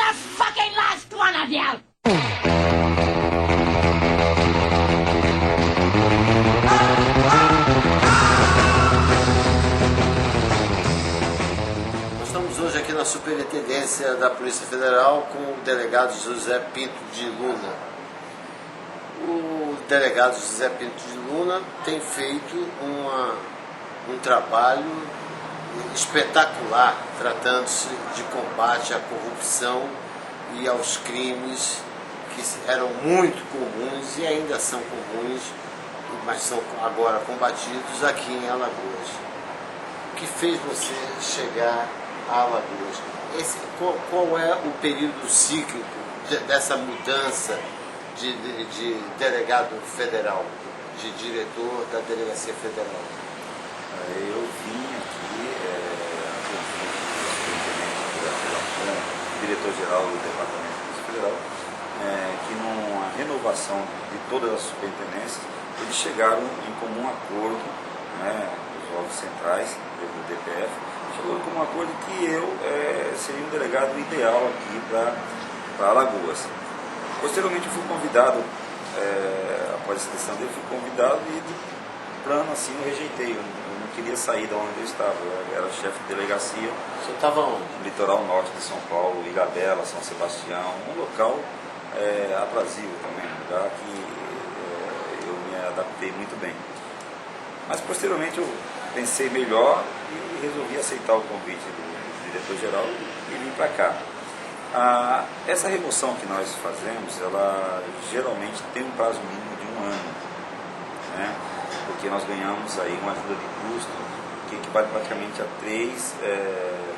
the fucking last one of you! Nós estamos hoje aqui na Superintendência da Polícia Federal com o delegado José Pinto de Luna. O delegado José Pinto de Luna tem feito um trabalho espetacular, tratando-se de combate à corrupção e aos crimes que eram muito comuns e ainda são comuns, mas são agora combatidos aqui em Alagoas. O que fez você chegar a Alagoas? Qual é o período cíclico dessa mudança de delegado federal, de diretor da Delegacia Federal? Eu vim aqui, diretor-geral do Departamento de Polícia Federal, que numa renovação de todas as superintendências, eles chegaram em comum acordo, os órgãos centrais do DPF, chegou em comum acordo que eu seria um delegado ideal aqui para Alagoas. Posteriormente eu fui convidado, após a seleção dele, fui convidado e de plano assim eu rejeitei. Eu não queria sair de onde eu estava, eu era chefe de delegacia. Você estava onde? No litoral norte de São Paulo, Ilhabela, São Sebastião, um local aprazível também, um lugar que eu me adaptei muito bem. Mas posteriormente eu pensei melhor e resolvi aceitar o convite do diretor-geral e vim para cá. Essa remoção que nós fazemos, ela geralmente tem um prazo mínimo de 1 ano, né? Porque nós ganhamos aí uma ajuda de custo que equivale praticamente a 3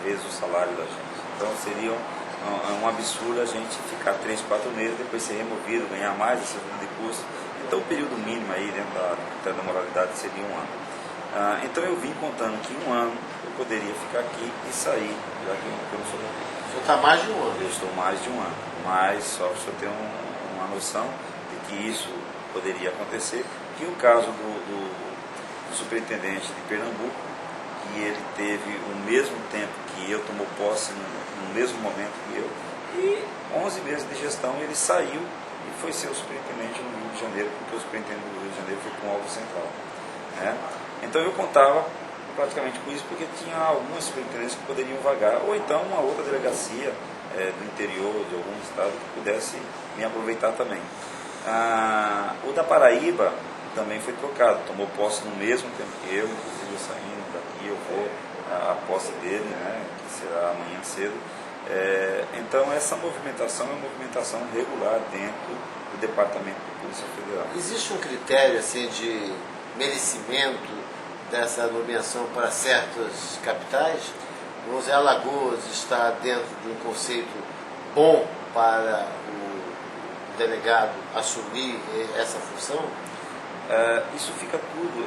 vezes o salário da gente. Então seria um absurdo a gente ficar 3, 4 meses, depois ser removido, ganhar mais essa ajuda de custo. Então o período mínimo aí dentro da moralidade seria 1 ano. Então eu vim contando que 1 ano eu poderia ficar aqui e sair, já que eu não sou daqui. Você está mais de 1 ano? Eu estou mais de 1 ano, mas só para você ter uma noção de que isso poderia acontecer, que o caso do superintendente de Pernambuco, que ele teve o mesmo tempo que eu, tomou posse no mesmo momento que eu, e 11 meses de gestão ele saiu e foi ser o superintendente no Rio de Janeiro, porque o superintendente do Rio de Janeiro foi com o alvo central, né? Então eu contava praticamente com isso, porque tinha algumas superintendências que poderiam vagar, ou então uma outra delegacia do interior de algum estado que pudesse me aproveitar também. O da Paraíba também foi trocado, tomou posse no mesmo tempo que eu, inclusive eu saindo daqui, eu vou a posse dele, né, que será amanhã cedo. Então essa movimentação é uma movimentação regular dentro do Departamento de Polícia Federal. Existe um critério assim, de merecimento dessa nomeação para certas capitais? Vamos dizer, Alagoas está dentro de um conceito bom para o delegado assumir essa função? Isso fica tudo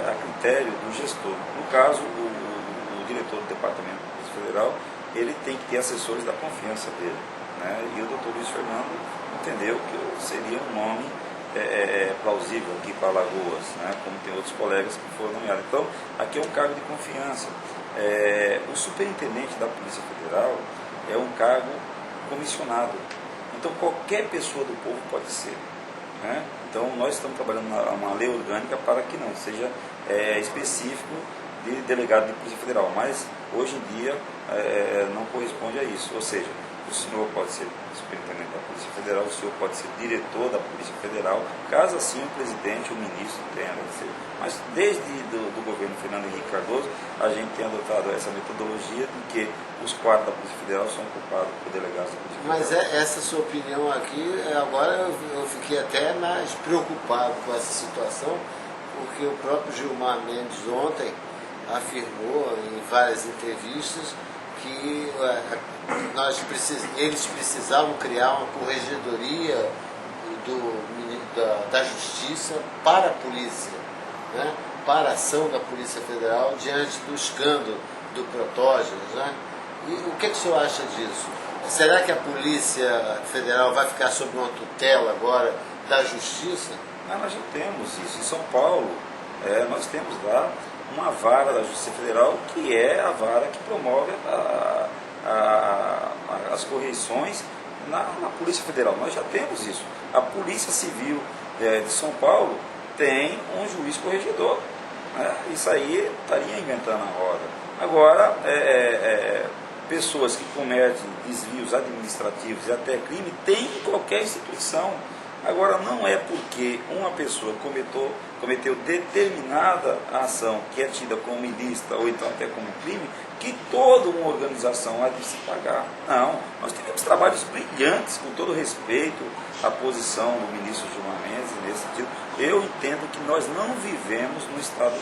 a critério do gestor. No caso, o diretor do Departamento de Polícia Federal, ele tem que ter assessores da confiança dele, né? E o doutor Luiz Fernando entendeu que eu seria um nome plausível aqui para Alagoas, né? Como tem outros colegas que foram nomeados. Então, aqui é um cargo de confiança. O superintendente da Polícia Federal é um cargo comissionado. Então, qualquer pessoa do povo pode ser, né? Então, nós estamos trabalhando uma lei orgânica para que não seja específico de delegado de Polícia Federal, mas hoje em dia não corresponde a isso. Ou seja, o senhor pode ser superintendente da Polícia Federal, o senhor pode ser diretor da Polícia Federal, caso assim o presidente ou o ministro tenha de ser. Mas desde do governo Fernando Henrique Cardoso, a gente tem adotado essa metodologia de que os quadros da Polícia Federal são ocupados por delegados da Polícia Federal. Mas essa sua opinião aqui, agora eu fiquei até mais preocupado com essa situação, porque o próprio Gilmar Mendes ontem afirmou em várias entrevistas que eles precisavam criar uma corregedoria da Justiça para a polícia, né? Para a ação da Polícia Federal diante do escândalo do Protógenes, né? E o que o senhor acha disso? Será que a Polícia Federal vai ficar sob uma tutela agora da Justiça? Nós já temos isso. Em São Paulo, nós temos lá uma vara da Justiça Federal, que é a vara que promove as as correições na Polícia Federal. Nós já temos isso. A Polícia Civil de São Paulo tem um juiz corregedor. Né? Isso aí estaria inventando a roda. Agora, pessoas que cometem desvios administrativos e até crime tem em qualquer instituição. Agora, não é porque uma pessoa cometeu determinada ação que é tida como ilícita ou então até como crime, que toda uma organização há de se pagar. Não, nós tivemos trabalhos brilhantes, com todo respeito à posição do ministro Gilmar Mendes, nesse sentido. Eu entendo que nós não vivemos no estado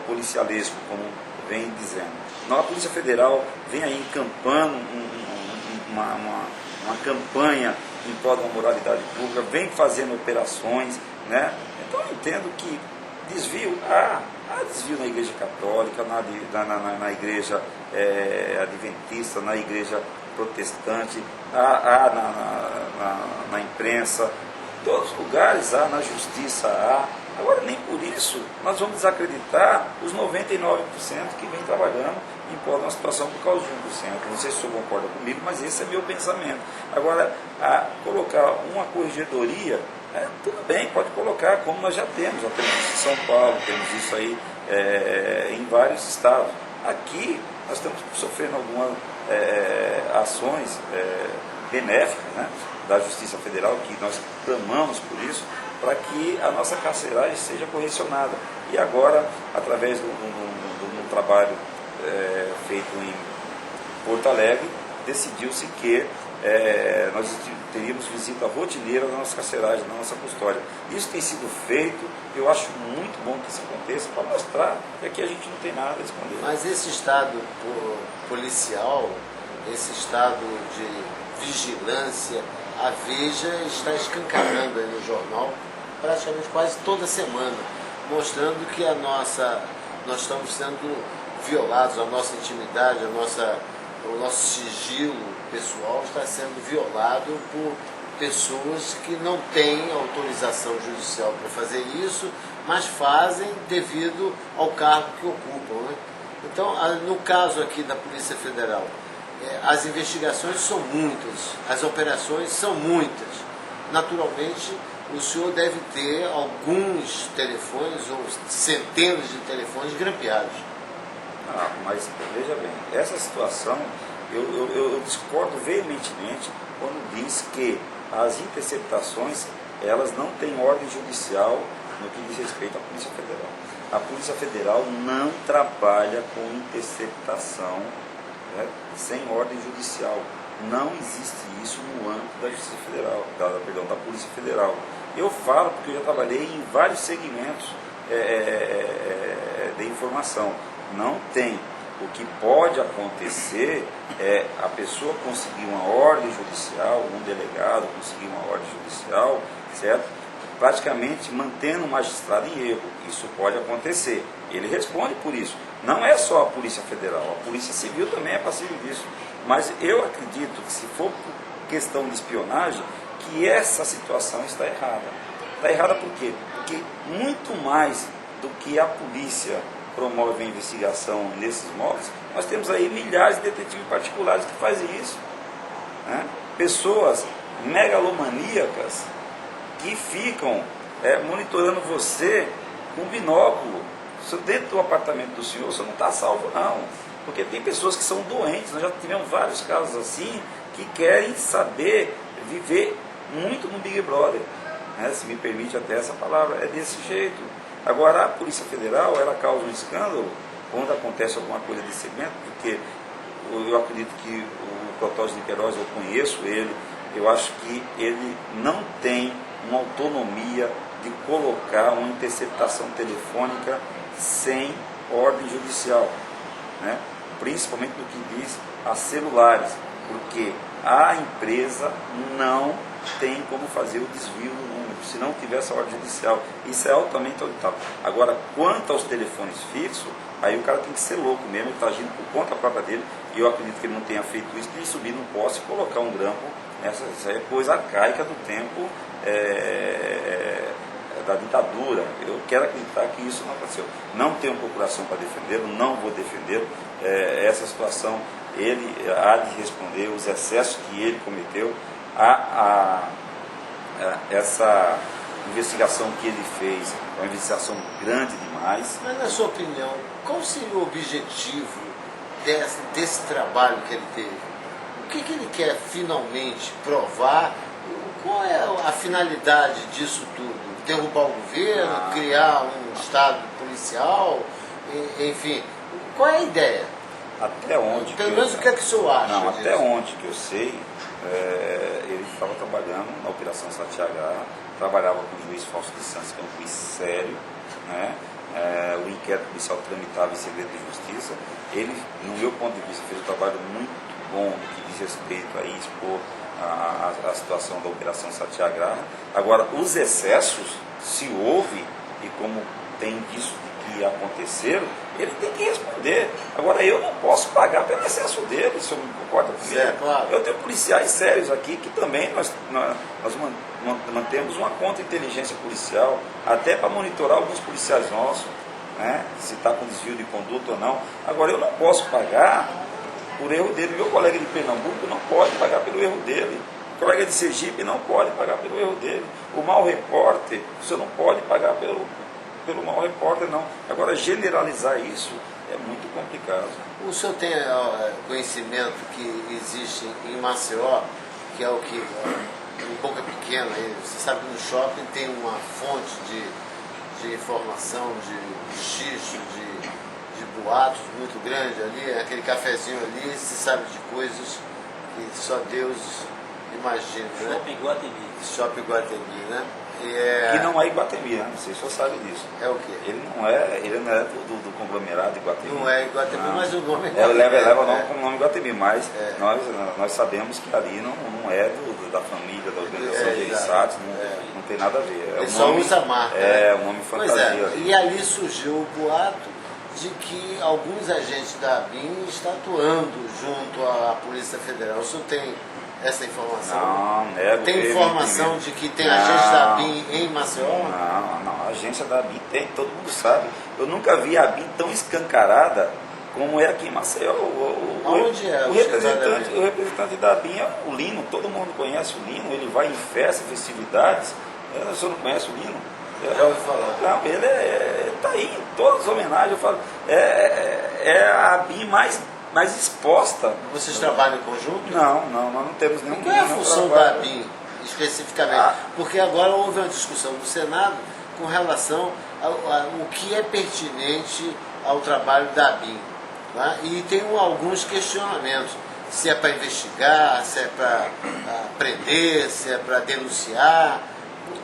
policialesco, como vem dizendo. A Polícia Federal vem aí encampando uma campanha em prol da moralidade pública, vem fazendo operações, né? Então eu entendo que desvio, há desvio na Igreja Católica, na Igreja Adventista, na Igreja Protestante, na imprensa, em todos os lugares há, na Justiça há. Agora, nem por isso nós vamos desacreditar os 99% que vem trabalhando em prol de uma situação por causa de 1%. Não sei se o senhor concorda comigo, mas esse é meu pensamento. Agora, colocar uma corregedoria, tudo bem, pode colocar, como nós já temos em São Paulo, temos isso aí em vários estados. Aqui, nós estamos sofrendo algumas ações benéficas, né, da Justiça Federal, que nós clamamos por isso, para que a nossa carceragem seja correcionada. E agora, através do trabalho feito em Porto Alegre, decidiu-se que nós teríamos visita rotineira na nossa carceragem, na nossa custódia. Isso tem sido feito, eu acho muito bom que isso aconteça, para mostrar que aqui a gente não tem nada a esconder. Mas esse estado policial, esse estado de vigilância, a Veja está escancarando aí no jornal, praticamente quase toda semana, mostrando que nós estamos sendo violados, a nossa intimidade, o nosso sigilo pessoal está sendo violado por pessoas que não têm autorização judicial para fazer isso, mas fazem devido ao cargo que ocupam, né? Então, no caso aqui da Polícia Federal, as investigações são muitas, as operações são muitas. Naturalmente, o senhor deve ter alguns telefones ou centenas de telefones grampeados. Mas veja bem, essa situação, eu discordo veementemente quando diz que as interceptações, elas não têm ordem judicial no que diz respeito à Polícia Federal. A Polícia Federal não trabalha com interceptação, né, sem ordem judicial. Não existe isso no âmbito da Justiça Federal, da Polícia Federal. Eu falo porque eu já trabalhei em vários segmentos de informação. Não tem. O que pode acontecer é a pessoa conseguir uma ordem judicial, um delegado conseguir uma ordem judicial, certo? Praticamente mantendo o magistrado em erro. Isso pode acontecer. Ele responde por isso. Não é só a Polícia Federal, a Polícia Civil também é passível disso. Mas eu acredito que se for por questão de espionagem, que essa situação está errada. Está errada por quê? Porque muito mais do que a polícia promove a investigação nesses moldes, nós temos aí milhares de detetives particulares que fazem isso, né? Pessoas megalomaníacas que ficam monitorando você com binóculo. Dentro do apartamento do senhor, você não está salvo não, porque tem pessoas que são doentes. Nós já tivemos vários casos assim, que querem saber viver muito no Big Brother, né? Se me permite até essa palavra, é desse jeito. Agora, a Polícia Federal, ela causa um escândalo quando acontece alguma coisa desse segmento, porque eu acredito que o Protásio de Queiroz, eu conheço ele, eu acho que ele não tem uma autonomia de colocar uma interceptação telefônica sem ordem judicial, né? Principalmente no que diz a celulares, porque a empresa não tem como fazer o desvio do número, se não tiver essa ordem judicial. Isso é altamente auditável. Agora, quanto aos telefones fixos, aí o cara tem que ser louco mesmo, ele está agindo por conta própria dele, e eu acredito que ele não tenha feito isso, de subir no poste e colocar um grampo. Isso é coisa arcaica do tempo da ditadura. Eu quero acreditar que isso não aconteceu. Não tenho procuração para defendê-lo, não vou defendê-lo. Essa situação, ele há de responder os excessos que ele cometeu, essa investigação que ele fez, uma investigação grande demais. Mas, na sua opinião, qual seria o objetivo desse trabalho que ele teve? O que ele quer finalmente provar? Qual é a finalidade disso tudo? Derrubar o governo, criar um estado policial, enfim, qual é a ideia? Até onde? Pelo menos o que é que o senhor acha? Não, disso? até onde que eu sei, ele estava trabalhando na Operação Satyagraha, trabalhava com o juiz Fausto de Santos, que é um juiz sério, né? O inquérito policial tramitava em segredo de justiça. Ele, no meu ponto de vista, fez um trabalho muito bom no que diz respeito a expor a situação da Operação Satyagraha. Agora, os excessos, se houve, e como tem disso que aconteceram, ele tem que responder. Agora, eu não posso pagar pelo excesso dele, se eu não concordo com ele. Claro. Eu tenho policiais sérios aqui que também nós mantemos uma contra-inteligência policial, até para monitorar alguns policiais nossos, né, se está com desvio de conduta ou não. Agora, eu não posso pagar por erro dele. Meu colega de Pernambuco não pode pagar pelo erro dele. O colega de Sergipe não pode pagar pelo erro dele. O mau repórter, você não pode pagar pelo mau repórter, não. Agora, generalizar isso é muito complicado. O senhor tem conhecimento que existe em Maceió, que é o que, em Boca Pequena, você sabe que no shopping tem uma fonte de informação, de xixo, de boatos muito grande ali, aquele cafezinho ali, se sabe de coisas que só Deus imagina, né? Shopping Iguatemi. Shopping Iguatemi, né? Que não é Iguatemi, né? Você só sabe disso. É o quê? Ele não é do conglomerado Iguatemi. Não é Iguatemi, não. Mas o nome é Ela leva o nome é. como nome Iguatemi, mas nós sabemos que ali não é da família, da organização de Erissates, não tem nada a ver. Ele só usa a marca. O nome Pois fantasia. E ali surgiu o boato de que alguns agentes da ABIN estão atuando junto à Polícia Federal. O senhor tem essa informação? Não, nego. Tem informação de que tem agentes da ABIN em Maceió? Não, a agência da ABIN tem, todo mundo sabe. Eu nunca vi a ABIN tão escancarada como é aqui em Maceió. Onde é o representante da ABIN é o Lino, todo mundo conhece o Lino, ele vai em festas, festividades. O senhor não conhece o Lino? Já ouvi falar. Não, ele está aí em todas as homenagens. Eu falo, é a ABIN mais exposta. Vocês trabalham em conjunto? Não, nós não temos nenhum. E qual é a função da trabalho. ABIN, especificamente? Porque agora houve uma discussão no Senado com relação ao que é pertinente ao trabalho da ABIN. Né? E tem alguns questionamentos. Se é para investigar, se é para prender, se é para denunciar.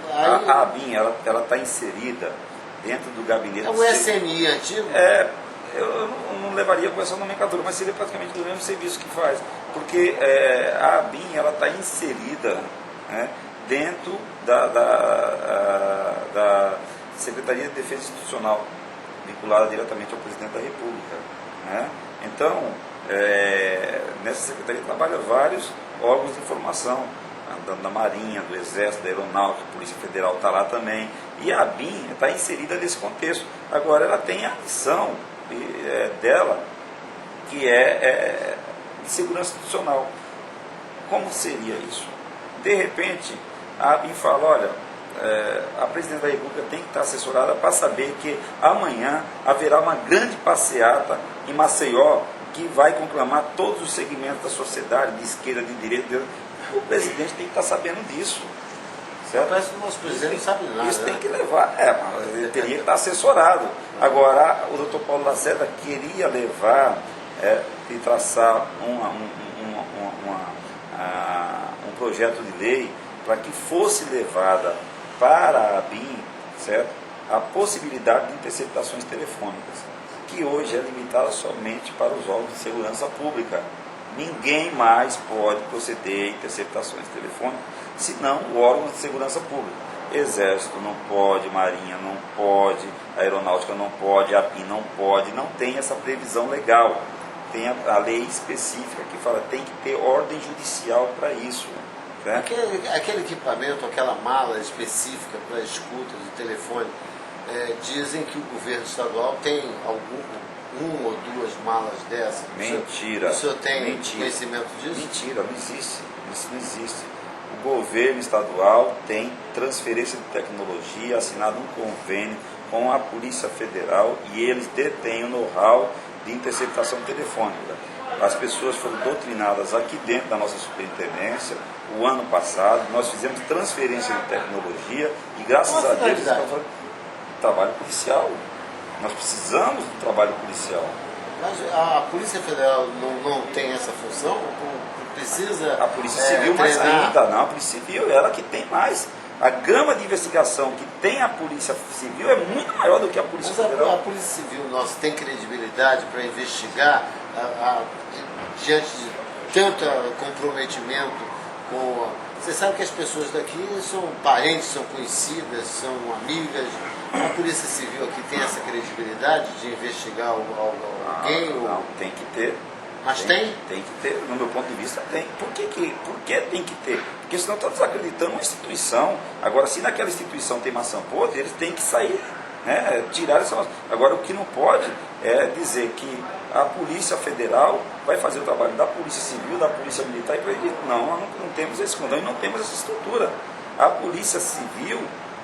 Aí, A ABIN, ela está inserida dentro do gabinete. é um SMI antigo? Eu não levaria com essa nomenclatura, mas seria praticamente o mesmo serviço que faz. Porque a ABIN está inserida, né, dentro da Secretaria de Defesa Institucional, vinculada diretamente ao Presidente da República. Né? Então, nessa secretaria trabalham vários órgãos de informação, da Marinha, do Exército, da Aeronáutica, a Polícia Federal está lá também. E a ABIN está inserida nesse contexto. Agora, ela tem a missão dela, que é de segurança institucional. Como seria isso? De repente, a ABIN fala, olha, a Presidente da República tem que estar assessorada para saber que amanhã haverá uma grande passeata em Maceió que vai conclamar todos os segmentos da sociedade, de esquerda, de direita. O presidente tem que estar sabendo disso. Certo? Parece que o nosso presidente não sabe nada. Isso tem né? que levar. Mas ele teria que estar assessorado. Agora, o doutor Paulo Lacerda queria levar e traçar um projeto de lei para que fosse levada para a ABIN, certo, a possibilidade de interceptações telefônicas, que hoje é limitada somente para os órgãos de segurança pública. Ninguém mais pode proceder a interceptações telefônicas, senão o órgão de segurança pública. Exército não pode, Marinha não pode, Aeronáutica não pode, a ABIN não pode, não tem essa previsão legal. Tem a lei específica que fala que tem que ter ordem judicial para isso. Né? Aquele equipamento, aquela mala específica para escuta de telefone, dizem que o governo estadual tem uma ou duas malas dessas. Mentira. O senhor tem Mentira. conhecimento disso? Mentira, não existe. Isso não existe. O governo estadual tem transferência de tecnologia, assinado um convênio com a Polícia Federal e eles detêm o know-how de interceptação telefônica. As pessoas foram doutrinadas aqui dentro da nossa superintendência. O ano passado nós fizemos transferência de tecnologia e graças a Deus estamos fazendo trabalho policial. Nós precisamos do trabalho policial. Mas a Polícia Federal não tem essa função? Precisa. A Polícia Civil mais ainda, não, a Polícia Civil, ela que tem mais. A gama de investigação que tem a Polícia Civil é muito maior do que a Polícia Federal. A Polícia Civil nossa tem credibilidade para investigar diante de tanto comprometimento com... Você sabe que as pessoas daqui são parentes, são conhecidas, são amigas. A Polícia Civil aqui tem essa credibilidade de investigar alguém? Não, tem que ter. Mas tem? Tem que ter, no meu ponto de vista tem. Por que tem que ter? Porque senão está desacreditando uma instituição. Agora, se naquela instituição tem maçã podre, eles têm que sair, né, tirar essa maçã. Agora, o que não pode é dizer que a Polícia Federal vai fazer o trabalho da Polícia Civil, da Polícia Militar e acredito. Não, nós não temos esse condão e não temos essa estrutura. A Polícia Civil,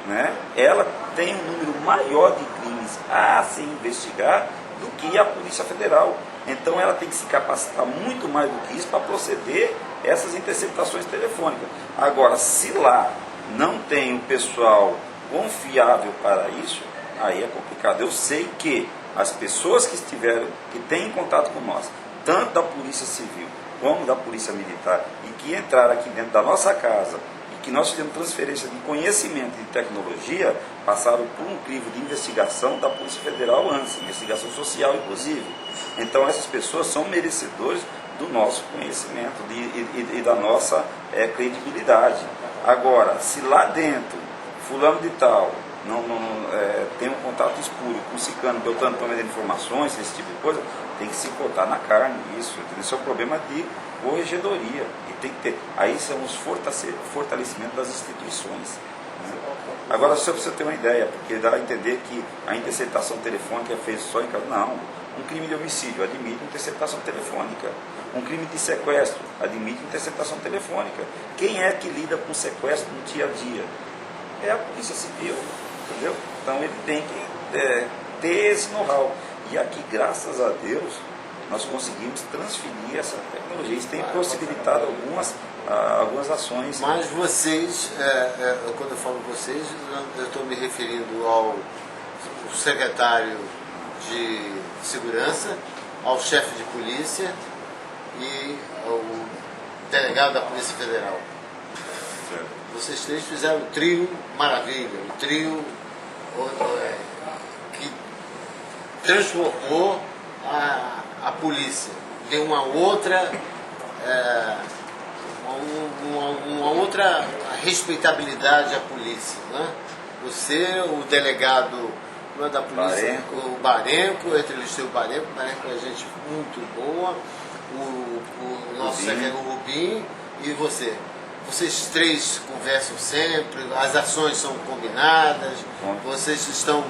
né, ela tem um número maior de crimes a se investigar do que a Polícia Federal. Então ela tem que se capacitar muito mais do que isso para proceder essas interceptações telefônicas. Agora, se lá não tem um pessoal confiável para isso, aí é complicado. Eu sei que as pessoas que têm contato com nós, tanto da Polícia Civil como da Polícia Militar, e que entraram aqui dentro da nossa casa, que nós fizemos transferência de conhecimento e de tecnologia, passaram por um crivo de investigação da Polícia Federal antes, investigação social inclusive. Então essas pessoas são merecedores do nosso conhecimento e da nossa credibilidade. Agora, se lá dentro, fulano de tal, tem um contato espúrio com ciclano, beltrano, para vender informações, esse tipo de coisa, tem que se cortar na carne isso. Isso é um problema de corregedoria. E tem que ter. Aí são os fortalecimentos das instituições. Né? Agora, só para você ter uma ideia, porque dá a entender que a interceptação telefônica é feita só em casa. Não. Um crime de homicídio admite interceptação telefônica. Um crime de sequestro admite interceptação telefônica. Quem é que lida com sequestro no dia a dia? É a Polícia Civil, entendeu? Então ele tem que ter esse know-how. E aqui, graças a Deus, nós conseguimos transferir essa tecnologia. Isso tem possibilitado algumas ações. Mas vocês, quando eu falo vocês, eu estou me referindo ao secretário de Segurança, ao chefe de polícia e ao delegado da Polícia Federal. Vocês três fizeram o trio maravilha, o trio que transformou a polícia, deu uma outra respeitabilidade à polícia, né? Você, o delegado da polícia, o Barenco, eu entrevistei o Barenco é gente muito boa, o nosso secretário Rubim e você. Vocês três conversam sempre, as ações são combinadas, vocês estão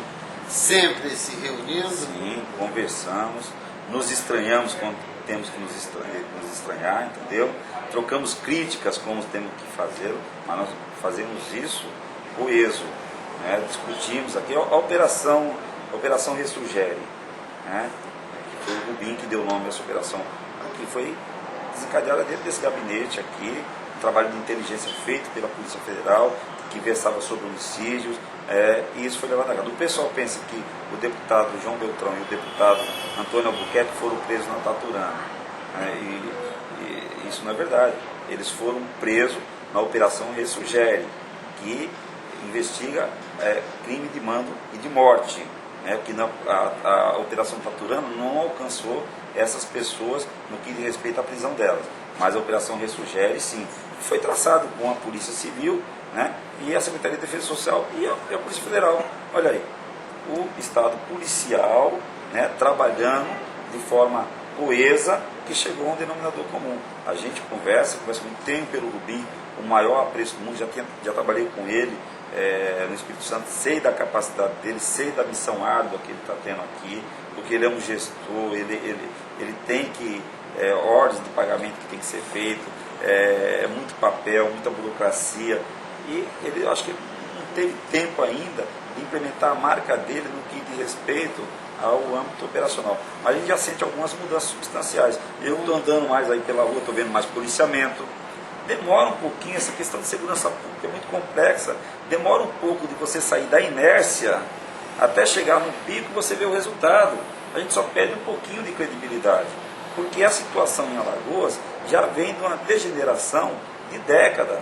sempre se reunindo? Sim, conversamos, nos estranhamos quando temos que nos estranhar, entendeu? Trocamos críticas como temos que fazer, mas nós fazemos isso coeso, né? Discutimos aqui a Operação Ressurgere, né? Que foi o Rubim que deu o nome a essa operação, que foi desencadeada dentro desse gabinete aqui, trabalho de inteligência feito pela Polícia Federal, que versava sobre homicídios, e isso foi levado a cabo. O pessoal pensa que o deputado João Beltrão e o deputado Antônio Albuquerque foram presos na Taturana, e isso não é verdade. Eles foram presos na Operação Ressurgere, que investiga crime de mando e de morte, que a Operação Taturana não alcançou essas pessoas no que diz respeito à prisão delas, mas a Operação Ressurgere, sim, foi traçado com a Polícia Civil, né, e a Secretaria de Defesa Social e a Polícia Federal. Olha aí, o Estado policial, né, trabalhando de forma coesa, que chegou a um denominador comum. A gente conversa muito, tenho pelo Rubim o maior apreço do mundo, já trabalhei com ele no Espírito Santo, sei da capacidade dele, sei da missão árdua que ele está tendo aqui, porque ele é um gestor, ele tem ordens de pagamento que tem que ser feito, muito papel, muita burocracia, e ele, acho que não teve tempo ainda de implementar a marca dele no que diz respeito ao âmbito operacional. Mas a gente já sente algumas mudanças substanciais. Eu estou andando mais aí pela rua, estou vendo mais policiamento. Demora um pouquinho, essa questão de segurança pública é muito complexa. Demora um pouco de você sair da inércia até chegar no pico e você ver o resultado. A gente só perde um pouquinho de credibilidade, porque a situação em Alagoas já vem de uma degeneração de década,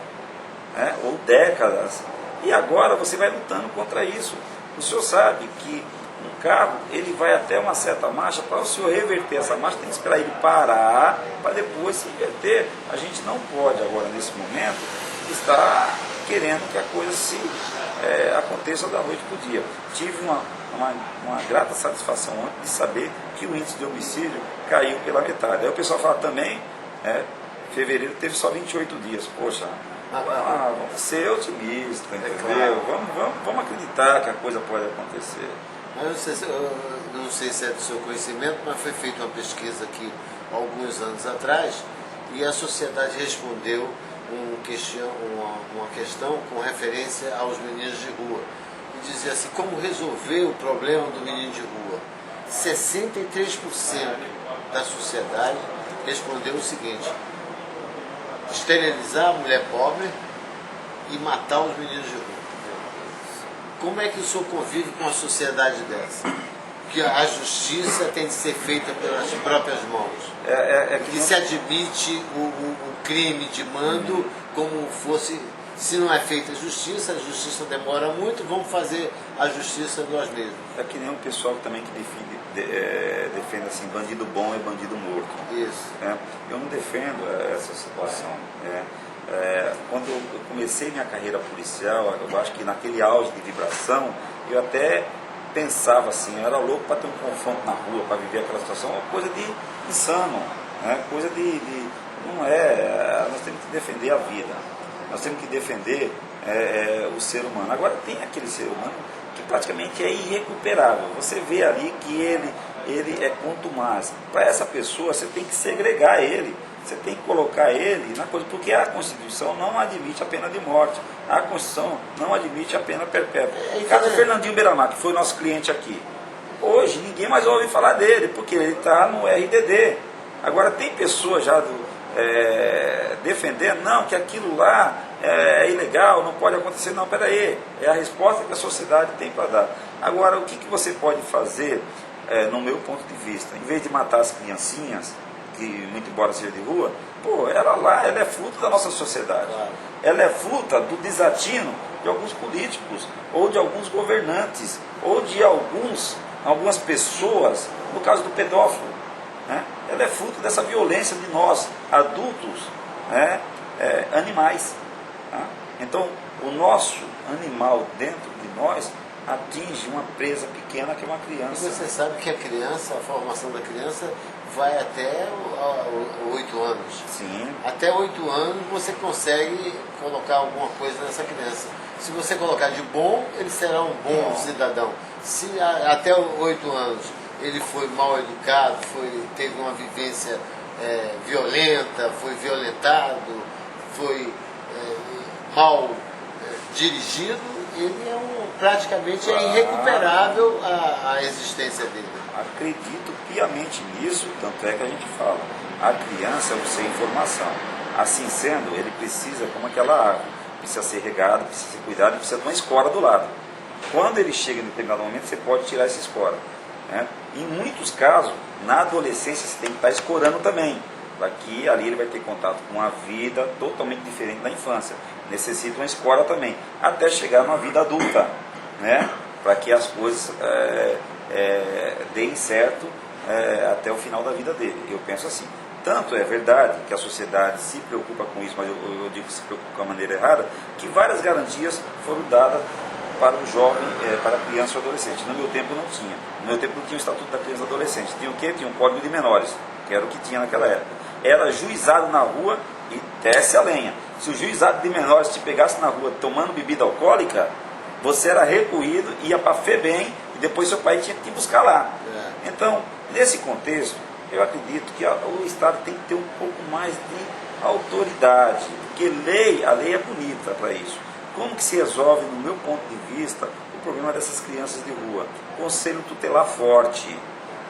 né, ou décadas. E agora você vai lutando contra isso. O senhor sabe que um carro, ele vai até uma certa marcha, para o senhor reverter essa marcha, tem que esperar ele parar, para depois se inverter. A gente não pode agora, nesse momento, estar querendo que a coisa aconteça da noite para o dia. Tive uma grata satisfação antes de saber que o índice de homicídio caiu pela metade. Aí o pessoal fala também, fevereiro teve só 28 dias. Poxa, vamos ser otimistas, entendeu? Vamos acreditar que a coisa pode acontecer. Eu não sei se é do seu conhecimento, mas foi feita uma pesquisa aqui há alguns anos atrás e a sociedade respondeu uma questão com referência aos meninos de rua. E dizia assim, como resolver o problema do menino de rua? 63% da sociedade respondeu o seguinte: esterilizar a mulher pobre e matar os meninos de rua. Como é que o senhor convive com uma sociedade dessa? Que a justiça tem de ser feita pelas próprias mãos. Que se admite o crime de mando como fosse, se não é feita a justiça demora muito, vamos fazer a justiça nós mesmos. É que nem um pessoal também que defende assim, bandido bom é bandido morto. Isso. Eu não defendo essa situação. Quando eu comecei minha carreira policial, eu acho que naquele auge de vibração, eu até pensava assim, eu era louco para ter um confronto na rua, para viver aquela situação, uma coisa de insano, coisa não nós temos que defender a vida, nós temos que defender o ser humano. Agora tem aquele ser humano que praticamente é irrecuperável, você vê ali que ele é contumaz. Para essa pessoa você tem que segregar ele, você tem que colocar ele na coisa, porque a Constituição não admite a pena de morte, a Constituição não admite a pena perpétua. O caso do Fernandinho Beiramar, que foi nosso cliente aqui, hoje ninguém mais ouve falar dele, porque ele está no RDD. Agora tem pessoas já defendendo, não, que aquilo lá é ilegal, não pode acontecer. Não, peraí, é a resposta que a sociedade tem para dar. Agora, o que você pode fazer, no meu ponto de vista, em vez de matar as criancinhas, que muito embora seja de rua, ela é fruto da nossa sociedade. Claro. Ela é fruto do desatino de alguns políticos, ou de alguns governantes, ou de algumas pessoas, no caso do pedófilo. Ela é fruto dessa violência de nós, adultos, animais. Então, o nosso animal dentro de nós atinge uma presa pequena que é uma criança. E você sabe que a formação da criança vai até 8 anos. Sim. Até 8 anos você consegue colocar alguma coisa nessa criança. Se você colocar de bom, ele será um bom cidadão. Se até 8 anos ele foi mal educado, teve uma vivência violenta, foi violentado, foi mal dirigido, ele praticamente irrecuperável a existência dele. Acredito piamente nisso, tanto é que a gente fala, a criança é um ser em formação. Assim sendo, ele precisa, como aquela árvore, precisa ser regado, precisa ser cuidado, precisa de uma escora do lado. Quando ele chega em determinado momento, você pode tirar essa escora. Em muitos casos, na adolescência, você tem que estar escorando também, para que ali ele vai ter contato com uma vida totalmente diferente da infância. Necessita uma escora também, até chegar numa vida adulta, para que as coisas deem certo até o final da vida dele. Eu penso assim. Tanto é verdade que a sociedade se preocupa com isso, mas eu digo que se preocupa com a maneira errada, que várias garantias foram dadas para o jovem, para a criança e o adolescente. No meu tempo não tinha. No meu tempo não tinha o Estatuto da Criança e do Adolescente. Tinha o quê? Tinha um Código de Menores, que era o que tinha naquela época. era juizado na rua e desce a lenha. Se o juizado de menores te pegasse na rua tomando bebida alcoólica, você era recolhido, ia para a FEBEM e depois seu pai tinha que te buscar lá. Então, nesse contexto, eu acredito que o Estado tem que ter um pouco mais de autoridade, porque a lei é bonita para isso. Como que se resolve, no meu ponto de vista, o problema dessas crianças de rua? Conselho tutelar forte,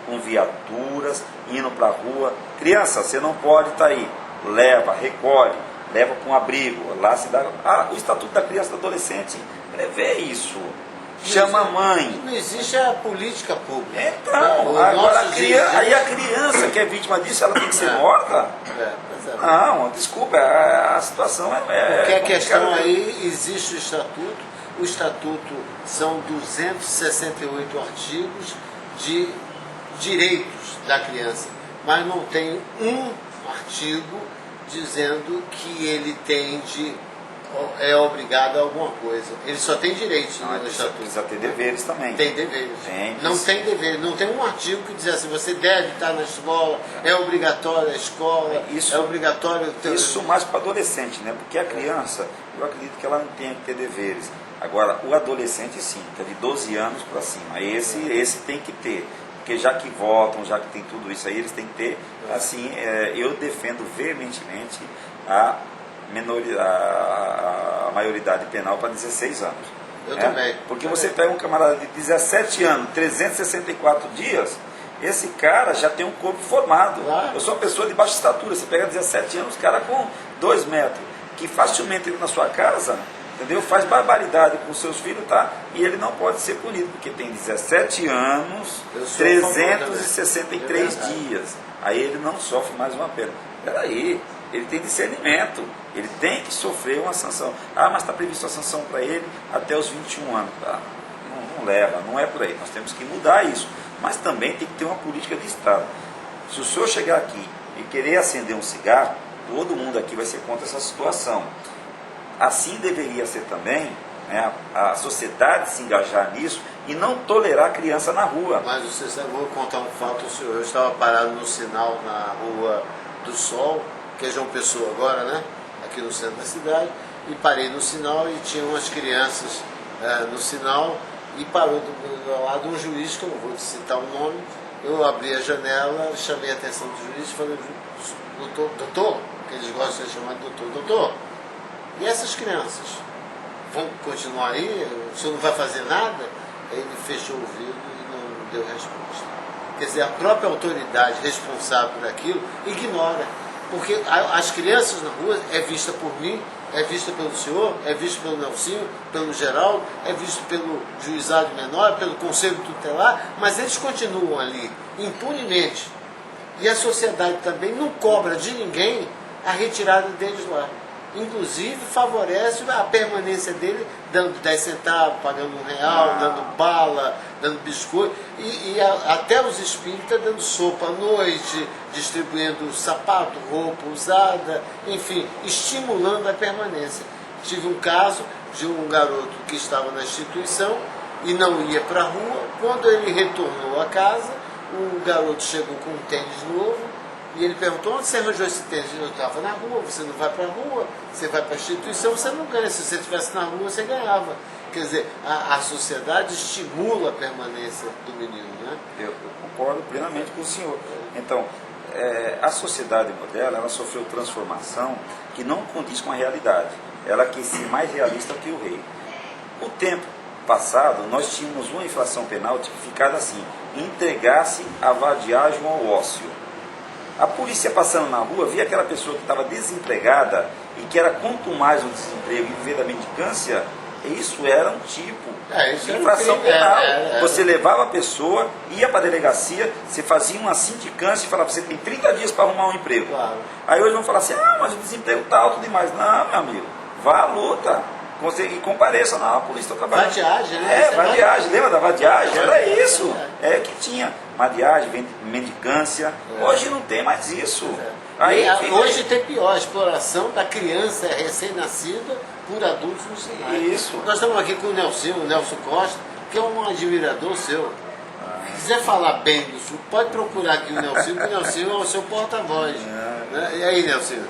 com viaturas, indo para a rua. Criança, você não pode estar aí. Leva, recolhe, leva para um abrigo. Lá se dá. O Estatuto da Criança e do Adolescente prevê isso. Chama a mãe. Não existe a política pública. Então, agora aí a criança que é vítima disso, ela tem que ser morta? Não, desculpa, a situação porque a questão aí, existe o Estatuto são 268 artigos de direitos da criança, mas não tem um artigo dizendo que ele é obrigado a alguma coisa. Ele só tem direitos no Estatuto. Precisa ter deveres também. Tem deveres. Não tem deveres. Não tem um artigo que diz assim, você deve estar na escola, é obrigatório a escola, é obrigatório... Isso mais para adolescente, né? Porque a criança, eu acredito que ela não tem que ter deveres. Agora, o adolescente sim, que é de 12 anos para cima. Esse tem que ter. Porque já que votam, já que tem tudo isso aí, eles têm que ter, assim, eu defendo veementemente a maioridade penal para 16 anos. Eu também. Porque você pega um camarada de 17 anos, 364 dias, esse cara já tem um corpo formado. Claro. Eu sou uma pessoa de baixa estatura, você pega 17 anos, cara com 2 metros, que facilmente entra na sua casa, entendeu? Faz barbaridade com seus filhos, tá? E ele não pode ser punido, porque tem 17 anos, 363 dias. Aí ele não sofre mais uma pena. Peraí, ele tem discernimento, ele tem que sofrer uma sanção. Mas está prevista a sanção para ele até os 21 anos. Não leva, não é por aí. Nós temos que mudar isso. Mas também tem que ter uma política de Estado. Se o senhor chegar aqui e querer acender um cigarro, todo mundo aqui vai ser contra essa situação. Assim deveria ser também, né, a sociedade se engajar nisso e não tolerar a criança na rua. Mas você sabe, vou contar um fato, senhor. Eu estava parado no sinal na Rua do Sol, que é João Pessoa agora, né? Aqui no centro da cidade, e parei no sinal e tinha umas crianças no sinal e parou do lado um juiz, que eu não vou citar o nome. Eu abri a janela, chamei a atenção do juiz e falei, doutor, que eles gostam de chamar de doutor, e essas crianças vão continuar aí? O senhor não vai fazer nada? Aí ele fechou o ouvido e não deu resposta. Quer dizer, a própria autoridade responsável por aquilo ignora. Porque as crianças na rua é vista por mim, é vista pelo senhor, é vista pelo Nelsinho, pelo Geraldo, é visto pelo juizado menor, pelo conselho tutelar, mas eles continuam ali, impunemente. E a sociedade também não cobra de ninguém a retirada deles lá. Inclusive favorece a permanência dele, dando 10 centavos, pagando R$1, dando bala, dando biscoito, e até os espíritas dando sopa à noite, distribuindo sapato, roupa usada, enfim, estimulando a permanência. Tive um caso de um garoto que estava na instituição e não ia para a rua. Quando ele retornou à casa, o garoto chegou com um tênis novo, e ele perguntou, onde você arranjou esse tênis? Eu estava na rua, você não vai para a rua, você vai para a instituição, você não ganha. Se você estivesse na rua, você ganhava. Quer dizer, a sociedade estimula a permanência do menino, né? Eu concordo plenamente com o senhor. Então, a sociedade moderna, ela sofreu transformação que não condiz com a realidade. Ela quis ser mais realista que o rei. O tempo passado, nós tínhamos uma infração penal tipificada assim, entregar-se à vadiagem ou ao ócio. A polícia passando na rua, via aquela pessoa que estava desempregada e que era quanto mais o desemprego e viver da mendicância, isso era um tipo de infração penal. Você levava a pessoa, ia para a delegacia, você fazia uma sindicância e falava, você tem 30 dias para arrumar um emprego. Claro. Aí hoje vão falar assim, mas o desemprego está alto demais. Não, meu amigo, vá à luta. E compareça na polícia está trabalhando. Vadiagem, né? Vadiagem, lembra da vadiagem? Era isso, que tinha. Vadiagem, mendicância, hoje não tem mais isso. Aí, hoje tem pior, a exploração da criança recém-nascida por adultos no sinal. Isso. Nós estamos aqui com o Nelson Costa, que é um admirador seu. Se quiser falar bem do Sul, pode procurar aqui o Nelson, que o Nelson é o seu porta-voz. Né? E aí, Nelson?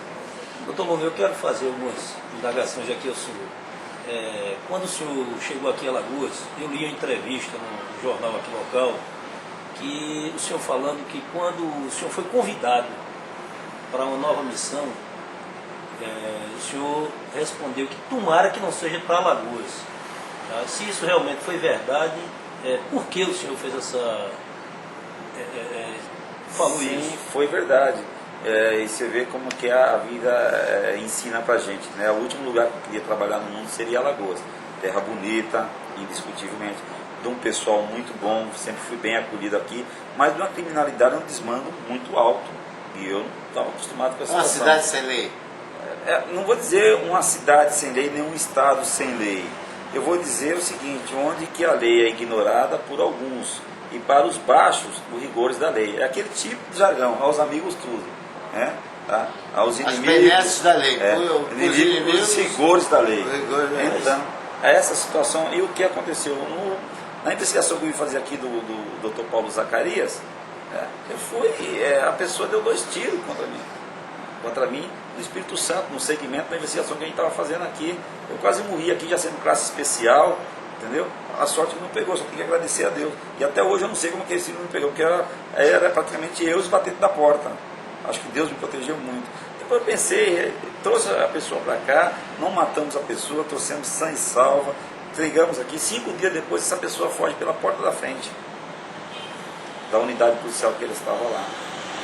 Doutor Lomeu, eu quero fazer algumas indagações aqui ao senhor. Quando o senhor chegou aqui em Alagoas, eu li uma entrevista no jornal aqui local, que o senhor falando que quando o senhor foi convidado para uma nova missão, o senhor respondeu que tomara que não seja para Alagoas. Tá? Se isso realmente foi verdade, por que o senhor fez essa... falou Sim, isso? foi verdade. E você vê como que a vida ensina pra gente, né? O último lugar que eu queria trabalhar no mundo seria Alagoas. Terra bonita, indiscutivelmente, de um pessoal muito bom, sempre fui bem acolhido aqui, mas de uma criminalidade, um desmando muito alto. E eu não estava acostumado com essa Uma situação. cidade sem lei. Não vou dizer uma cidade sem lei, nem um estado sem lei. Eu vou dizer o seguinte, onde que a lei é ignorada por alguns, e para os baixos, os rigores da lei. É aquele tipo de jargão, aos amigos tudo. Né? Tá? Aos inimigos, as benesses da lei. Os rigores da lei. Então, essa situação, e o que aconteceu? Na investigação que eu vim fazer aqui do Dr. Paulo Zacarias, a pessoa deu 2 tiros contra mim, do Espírito Santo, no segmento da investigação que a gente estava fazendo aqui. Eu quase morri aqui, já sendo classe especial, entendeu? A sorte que não pegou, só tem que agradecer a Deus. E até hoje eu não sei como que esse tiro não pegou, porque era praticamente eu os batendo da porta. Acho que Deus me protegeu muito. Depois eu pensei, trouxe a pessoa para cá, não matamos a pessoa, trouxemos sã e salva, entregamos aqui. 5 dias depois, essa pessoa foge pela porta da frente da unidade policial que ele estava lá.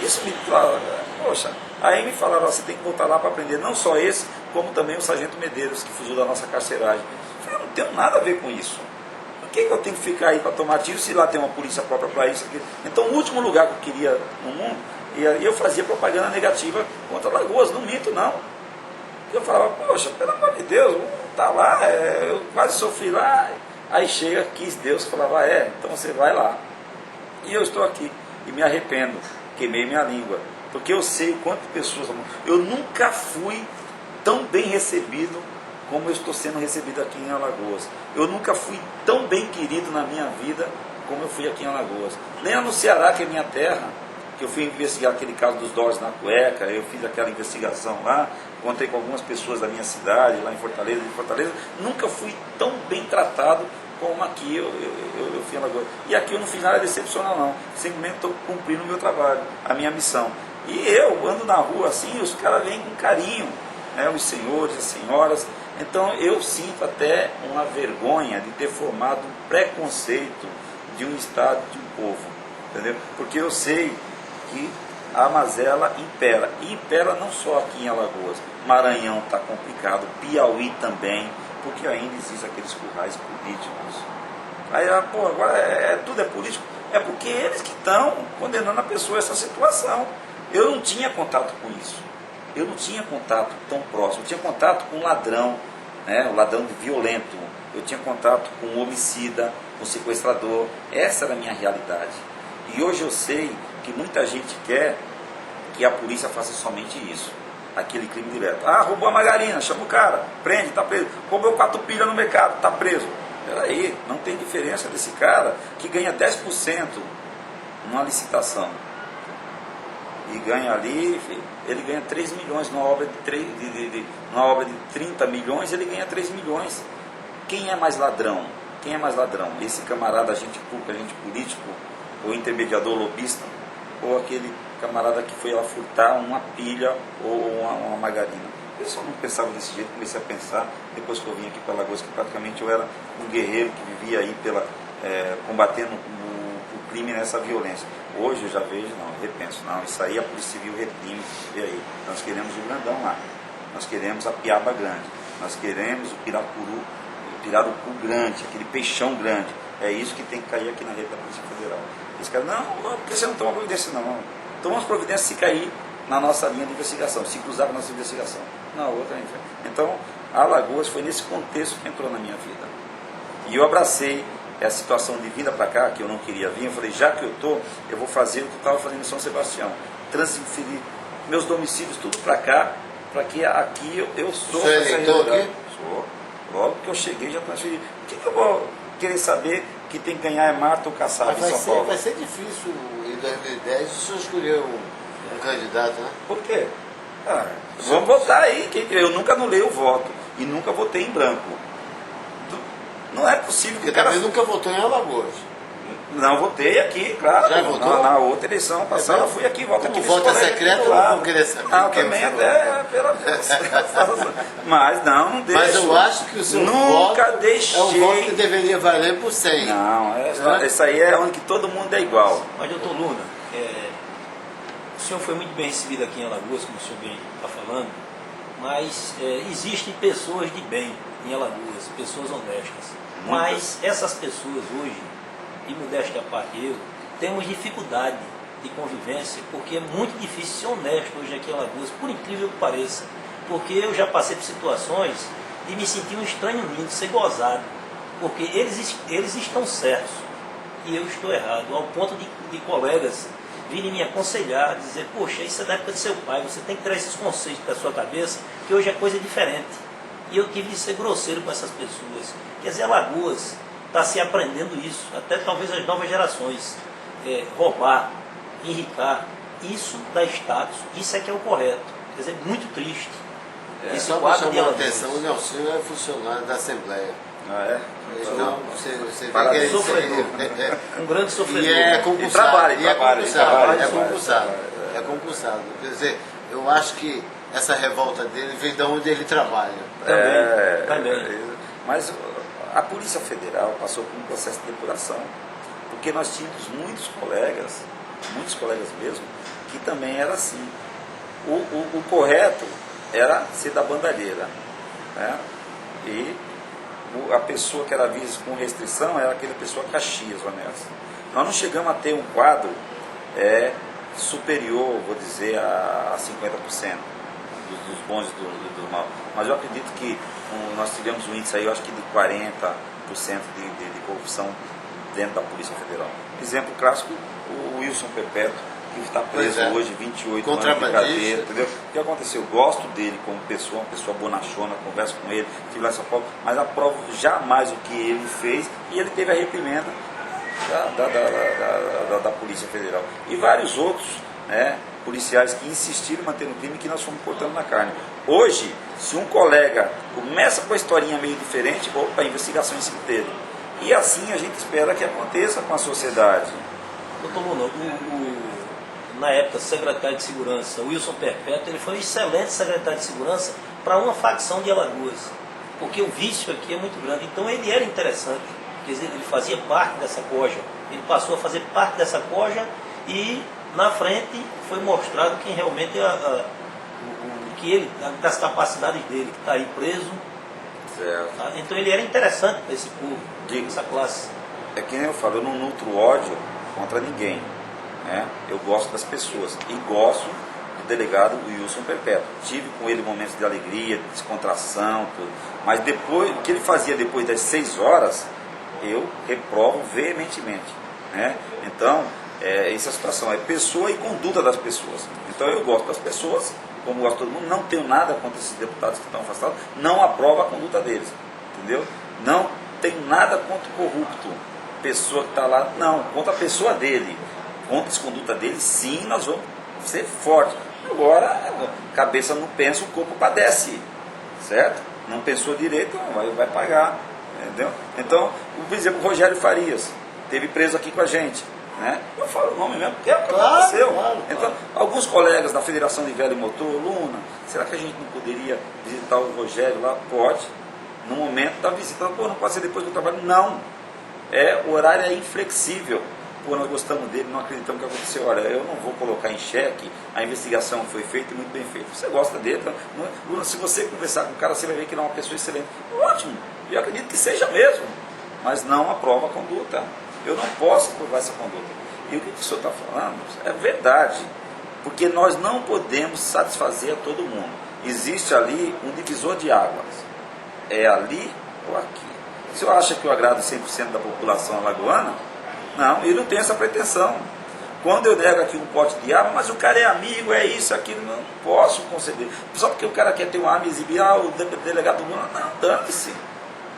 Isso me fala, poxa, aí me falaram, você tem que voltar lá para aprender, não só esse, como também o sargento Medeiros, que fugiu da nossa carceragem. Eu falei, eu não tenho nada a ver com isso. Por que eu tenho que ficar aí para tomar tiro se lá tem uma polícia própria para isso? Aqui? Então, o último lugar que eu queria no mundo, e eu fazia propaganda negativa contra Alagoas, não minto não. Eu falava, poxa, pelo amor de Deus, tá lá, eu quase sofri lá. Aí chega, quis Deus, falava, então você vai lá. E eu estou aqui, e me arrependo, queimei minha língua, porque eu sei o quanto pessoas... Eu nunca fui tão bem recebido como eu estou sendo recebido aqui em Alagoas. Eu nunca fui tão bem querido na minha vida como eu fui aqui em Alagoas. Nem no Ceará, que é minha terra, que eu fui investigar aquele caso dos dólares na cueca, eu fiz aquela investigação lá, encontrei com algumas pessoas da minha cidade, lá em Fortaleza, nunca fui tão bem tratado como aqui eu fui em Alagoas. E aqui eu não fiz nada decepcional não, simplesmente estou cumprindo o meu trabalho, a minha missão. E eu ando na rua assim, os caras vêm com carinho, né, os senhores, as senhoras. Então eu sinto até uma vergonha de ter formado um preconceito de um estado, de um povo, entendeu? Porque eu sei que a mazela impera, e impera não só aqui em Alagoas, Maranhão está complicado, Piauí também, porque ainda existem aqueles currais políticos. Aí, agora tudo é político, é porque eles que estão condenando a pessoa a essa situação. Eu não tinha contato com isso, eu não tinha contato tão próximo, eu tinha contato com o ladrão, né, o ladrão violento, eu tinha contato com o homicida, com o sequestrador, essa era a minha realidade. E hoje eu sei que muita gente quer que a polícia faça somente isso, aquele crime direto. Roubou a margarina, chama o cara, prende, está preso. Roubou 4 pilhas no mercado, está preso. Peraí, não tem diferença desse cara que ganha 10% numa licitação. E ganha ali, ele ganha 3 milhões, numa obra de 30 milhões, ele ganha 3 milhões. Quem é mais ladrão? Quem é mais ladrão? Esse camarada, agente público, agente político, ou intermediador lobista, ou aquele camarada que foi lá furtar uma pilha ou uma margarina. Eu só não pensava desse jeito, comecei a pensar depois que eu vim aqui para Alagoas, que praticamente eu era um guerreiro que vivia aí combatendo o crime nessa violência. Hoje eu já vejo, repenso, isso aí a Polícia Civil reprime, vê aí, nós queremos o grandão lá, nós queremos a piaba grande, nós queremos o pirarucu grande, aquele peixão grande, é isso que tem que cair aqui na rede da Polícia Federal. Esse cara, não, porque você não toma providência não, toma providência se cair na nossa linha de investigação, se cruzar com a nossa investigação, na outra, então Alagoas foi nesse contexto que entrou na minha vida, e eu abracei essa situação de vinda para cá, que eu não queria vir, eu falei, já que eu vou fazer o que eu estava fazendo em São Sebastião, transferir meus domicílios tudo para cá, para que aqui eu sou essa realidade. Sou. Logo que eu cheguei, já transferi. O que eu vou querer saber que tem que ganhar é Marta ou Kassab em São Paulo? Vai ser difícil em 2010 o senhor escolher um candidato, né? Por quê? Vamos votar aí, eu nunca anulei o voto e nunca votei em branco. Não é possível que Porque também nunca votou em Alagoas. Não, votei aqui, claro. Já votou? Na outra eleição passada, eu fui aqui, voto aqui. O voto é secreto ou não queria saber? Não, também até, pelo Deus. Mas não deixo. Mas eu acho que o seu nunca voto deixei. é um voto que deveria valer por 100. Não, isso aí é onde que todo mundo é igual. Mas, doutor Luna, o senhor foi muito bem recebido aqui em Alagoas, como o senhor bem está falando, mas existem pessoas de bem em Alagoas, pessoas honestas. Mas essas pessoas hoje, e modéstia à parte eu, temos dificuldade de convivência, porque é muito difícil ser honesto hoje aqui em Alagoas, por incrível que pareça. Porque eu já passei por situações de me sentir um estranho lindo, ser gozado, porque eles estão certos e eu estou errado, ao ponto de colegas virem me aconselhar, dizer, poxa, isso é da época de seu pai, você tem que tirar esses conceitos da sua cabeça, que hoje é coisa diferente. E eu tive de ser grosseiro com essas pessoas. Quer dizer, Alagoas está se aprendendo isso, até talvez as novas gerações, roubar, enricar, isso dá status, isso é que é o correto. Quer dizer, muito triste. Esse Só para quadro de chamar a Alagoas. atenção, o Nelsinho é funcionário da Assembleia. Ah, é? Então, você vê Para que ele sofredor. Um grande sofredor. E é concursado. trabalha, E é trabalha, concursado. trabalha, É trabalha, concursado. trabalha. É concursado. Quer dizer, eu acho que essa revolta dele vem de onde ele trabalha. Também. Mas a Polícia Federal passou por um processo de depuração, porque nós tínhamos muitos colegas mesmo, que também era assim. O correto era ser da bandalheira, né? E a pessoa que era vista com restrição era aquela pessoa Caxias, honesta. Nós não chegamos a ter um quadro superior, vou dizer, a 50% dos bons e do mal. Mas eu acredito que nós tivemos um índice aí, eu acho que de 40% de corrupção dentro da Polícia Federal. Exemplo clássico, o Wilson Perpétuo, que está preso hoje, 28 anos de cadeia, entendeu? O que aconteceu? Eu gosto dele como pessoa, uma pessoa bonachona, converso com ele, estive lá em São Paulo, mas aprovo jamais o que ele fez e ele teve a reprimenda da Polícia Federal. E vários outros, né, policiais que insistiram em manter no crime, que nós fomos cortando na carne. Hoje, se um colega começa com a historinha meio diferente, opa, investigação em cima dele. E assim a gente espera que aconteça com a sociedade. Doutor Luna, na época, secretário de Segurança, Wilson Perpétuo, ele foi um excelente secretário de Segurança para uma facção de Alagoas, porque o vício aqui é muito grande. Então ele era interessante, quer dizer, ele fazia parte dessa coja, ele passou a fazer parte dessa coja e na frente foi mostrado quem realmente das capacidades dele, que está aí preso. Certo. Tá? Então ele era interessante para esse povo, essa classe. É que nem eu falo, eu não nutro ódio contra ninguém, né? Eu gosto das pessoas e gosto do delegado Wilson Perpétuo. Tive com ele momentos de alegria, de descontração, tudo. Mas depois, o que ele fazia depois das 6 horas, eu reprovo veementemente, né? Então, essa situação é pessoa e conduta das pessoas. Então eu gosto das pessoas, como gosto de todo mundo, não tenho nada contra esses deputados que estão afastados, não aprovo a conduta deles, entendeu? Não tenho nada contra o corrupto, pessoa que está lá, não, contra a pessoa dele, contra a conduta dele, sim, nós vamos ser fortes. Agora, cabeça não pensa, o corpo padece, certo? Não pensou direito, vai pagar, entendeu? Então, por exemplo, o Rogério Farias, esteve preso aqui com a gente, né? Eu falo o nome mesmo, porque é o que aconteceu. Claro. Então, alguns colegas da Federação de Velho Motor, Luna, será que a gente não poderia visitar o Rogério lá? Pode, no momento da visita. Pô, não pode ser depois do trabalho? Não. O horário é inflexível. Pô, nós gostamos dele, não acreditamos que aconteceu. Olha, eu não vou colocar em xeque, a investigação foi feita e muito bem feita. Você gosta dele, então, Luna, se você conversar com o cara, você vai ver que ele é uma pessoa excelente. Ótimo, eu acredito que seja mesmo, mas não aprova a conduta. Eu não posso aprovar essa conduta. E o que o senhor está falando é verdade, porque nós não podemos satisfazer a todo mundo. Existe ali um divisor de águas. É ali ou aqui. O senhor acha que eu agrado 100% da população alagoana? Não, eu não tenho essa pretensão. Quando eu nego aqui um pote de arma, mas o cara é amigo, é isso, aquilo, não posso conceder. Só porque o cara quer ter uma arma e exibir, o delegado do Lula, não, dane-se.